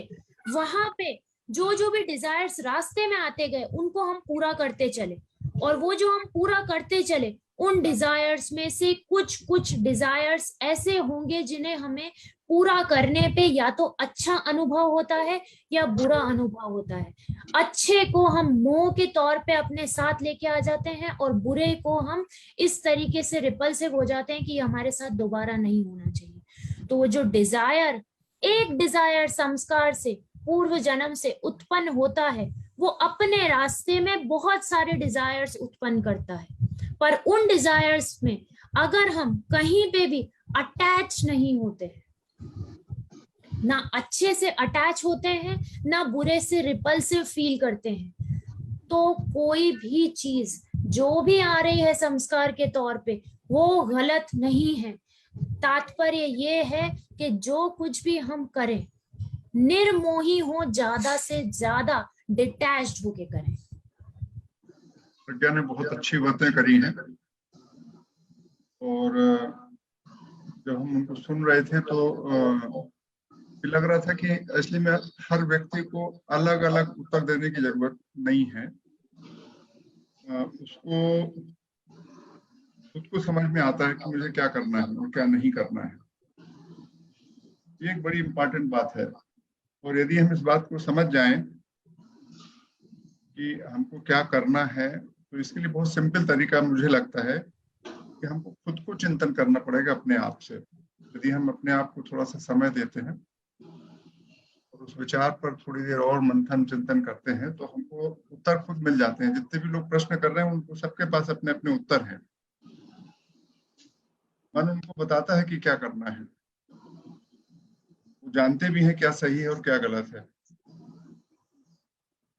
वहां पे जो भी डिजायर्स रास्ते में आते गए उनको हम पूरा करते चले. और वो जो हम पूरा करते चले, उन डिजायर्स में से कुछ डिजायर्स ऐसे होंगे जिन्हें हमें पूरा करने पे या तो अच्छा अनुभव होता है या बुरा अनुभव होता है. अच्छे को हम मोह के तौर पे अपने साथ लेके आ जाते हैं और बुरे को हम इस तरीके से रिपल्सिव हो जाते हैं कि हमारे साथ दोबारा नहीं होना चाहिए. तो वो जो डिजायर, एक डिजायर संस्कार से पूर्व जन्म से उत्पन्न होता है, वो अपने रास्ते में बहुत सारे डिजायर्स उत्पन्न करता है. पर उन डिजायर्स में अगर हम कहीं पे भी अटैच नहीं होते हैं, ना अच्छे से अटैच होते हैं, ना बुरे से रिपल्सिव फील करते हैं, तो कोई भी चीज जो भी आ रही है संस्कार के तौर पे वो गलत नहीं है. तात्पर्य ये है कि जो कुछ भी हम करें निर्मोही हो, ज्यादा से ज्यादा डिटैच्ड होके करें. प्रज्ञा ने बहुत अच्छी बातें करी हैं, और जब हम उनको सुन रहे थे तो लग रहा था कि असली में हर व्यक्ति को अलग अलग उत्तर देने की जरूरत नहीं है. उसको खुद को समझ में आता है कि मुझे क्या करना है और क्या नहीं करना है. ये एक बड़ी इंपॉर्टेंट बात है. और यदि हम इस बात को समझ जाएं कि हमको क्या करना है, तो इसके लिए बहुत सिंपल तरीका मुझे लगता है कि हमको खुद को चिंतन करना पड़ेगा अपने आप से. यदि हम अपने आप को थोड़ा सा समय देते हैं और उस विचार पर थोड़ी देर और मंथन चिंतन करते हैं, तो हमको उत्तर खुद मिल जाते हैं. जितने भी लोग प्रश्न कर रहे हैं उनको सबके पास अपने अपने उत्तर हैं. मन उनको बताता है कि क्या करना है, वो जानते भी हैं क्या सही है और क्या गलत है,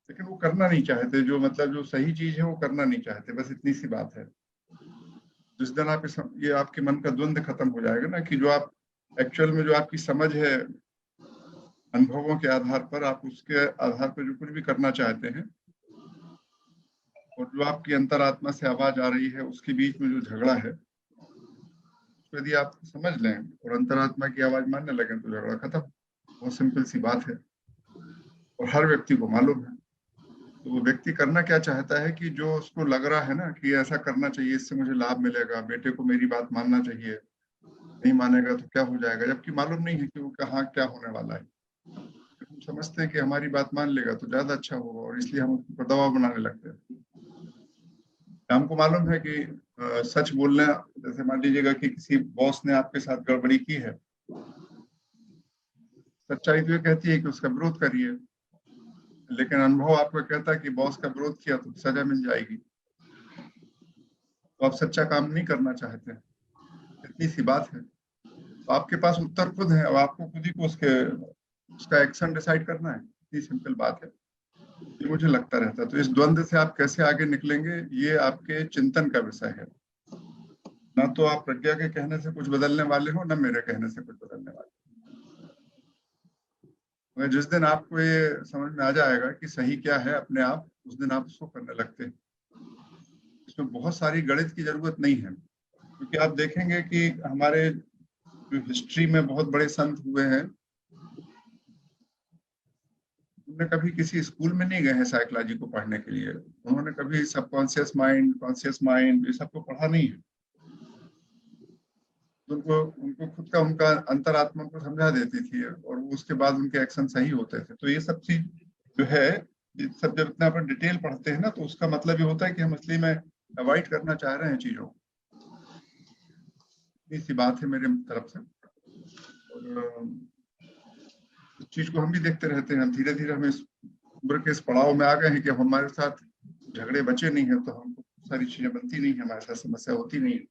लेकिन वो करना नहीं चाहते, जो मतलब जो सही चीज है वो करना नहीं चाहते, बस इतनी सी बात है। जिस दिन आप ये आपके मन का द्वंद खत्म हो जाएगा ना, कि जो आप एक्चुअल में जो आपकी समझ है अनुभवों के आधार पर, आप उसके आधार पर जो कुछ भी करना चाहते हैं और जो आपकी अंतरात्मा से आवाज आ रही है उसके बीच में जो झगड़ा है, यदि आप समझ लें और अंतरात्मा की आवाज मानने लगे तो झगड़ा खत्म। बहुत सिंपल सी बात है और हर व्यक्ति को मालूम है। तो वो व्यक्ति करना क्या चाहता है कि जो उसको लग रहा है ना कि ऐसा करना चाहिए, इससे मुझे लाभ मिलेगा, बेटे को मेरी बात मानना चाहिए, नहीं मानेगा तो क्या हो जाएगा, जबकि मालूम नहीं है कि वो कहाँ क्या होने वाला है। हम समझते हैं कि हमारी बात मान लेगा तो ज्यादा अच्छा होगा और इसलिए हम उसको दबाव बनाने लगते हैं। हमको मालूम है कि सच बोलना, जैसे मान लीजिएगा कि किसी बॉस ने आपके साथ गड़बड़ी की है, सच्चाई तो ये कहती है कि उसका विरोध करिए, लेकिन अनुभव आपको कहता है कि बॉस का विरोध किया तो सजा मिल जाएगी, तो आप सच्चा काम नहीं करना चाहते, इतनी सी बात है। तो आपके पास उत्तर खुद है और आपको खुद ही को उसका एक्शन डिसाइड करना है, इतनी सिंपल बात है। ये मुझे लगता रहता है। तो इस द्वंद से आप कैसे आगे निकलेंगे, ये आपके चिंतन का विषय है। ना तो आप प्रज्ञा के कहने से कुछ बदलने वाले हो, ना मेरे कहने से कुछ बदलने वाले। जिस दिन आपको ये समझ में आ जाएगा कि सही क्या है अपने आप, उस दिन आप उसको करने लगते हैं। इसमें बहुत सारी गणित की जरूरत नहीं है, क्योंकि आप देखेंगे कि हमारे जो हिस्ट्री में बहुत बड़े संत हुए हैं, उन्होंने कभी किसी स्कूल में नहीं गए हैं साइकोलॉजी को पढ़ने के लिए, उन्होंने कभी सबकॉन्शियस माइंड, कॉन्शियस माइंड, ये सबको पढ़ा नहीं है। उनको खुद का उनका अंतरात्मा को समझा देती थी और उसके बाद उनके एक्शन सही होते थे। तो ये सब चीज जो है, ये सब जब इतना अपन डिटेल पढ़ते हैं ना, तो उसका मतलब ये होता है कि हम असली में अवॉइड करना चाह रहे हैं चीजों को। इतनी सी बात है मेरे तरफ से। और इस चीज को हम भी देखते रहते हैं। धीरे धीरे हम इस उम्र के इस पड़ाव में आ गए हैं कि हमारे साथ झगड़े बचे नहीं है, तो हमको सारी चीजें बनती नहीं है, हमारे साथ समस्या होती नहीं है।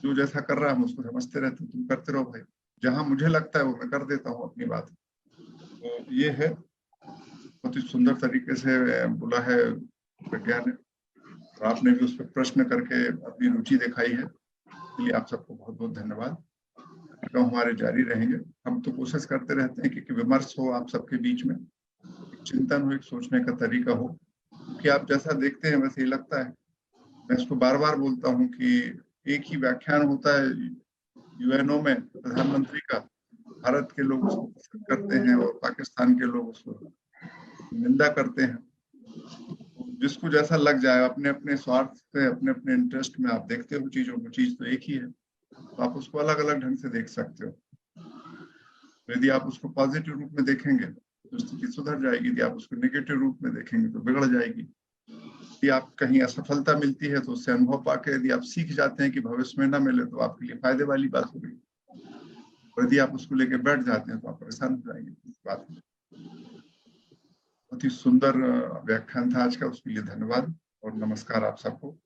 जो जैसा कर रहा है हम उसको समझते रहते हैं, तुम करते रहो भाई, जहां मुझे लगता है वो मैं कर देता हूँ अपनी बात। तो ये है, बहुत ही सुंदर तरीके से बोला है प्रज्ञा ने, और आपने भी उस पर प्रश्न करके अपनी रुचि दिखाई है, इसलिए आप सबको बहुत बहुत धन्यवाद। हमारे जारी रहेंगे। हम तो कोशिश करते रहते हैं कि विमर्श हो आप सबके बीच में, एक चिंतन हो, एक सोचने का तरीका हो, क्योंकि आप जैसा देखते हैं वैसे ही लगता है। मैं इसको बार बार बोलता हूँ कि एक ही व्याख्यान होता है यूएनओ में प्रधानमंत्री का, भारत के लोग उसको पसंद करते हैं और पाकिस्तान के लोग उसको निंदा करते हैं। जिसको जैसा लग जाए, अपने अपने स्वार्थ से, अपने अपने इंटरेस्ट में आप देखते हो चीजों को, चीज तो एक ही है, तो आप उसको अलग अलग ढंग से देख सकते हो। तो यदि आप उसको पॉजिटिव रूप में देखेंगे तो स्थिति सुधर जाएगी, यदि आप उसको नेगेटिव रूप में देखेंगे तो बिगड़ जाएगी। यदि आप कहीं असफलता मिलती है तो उससे अनुभव पाके यदि आप सीख जाते हैं कि भविष्य में ना मिले तो आपके लिए फायदे वाली बात होगी, और यदि आप उसको लेके बैठ जाते हैं तो आप परेशान हो जाएंगे। इस बात में बहुत ही सुंदर व्याख्यान था आज का, उसके लिए धन्यवाद और नमस्कार आप सबको।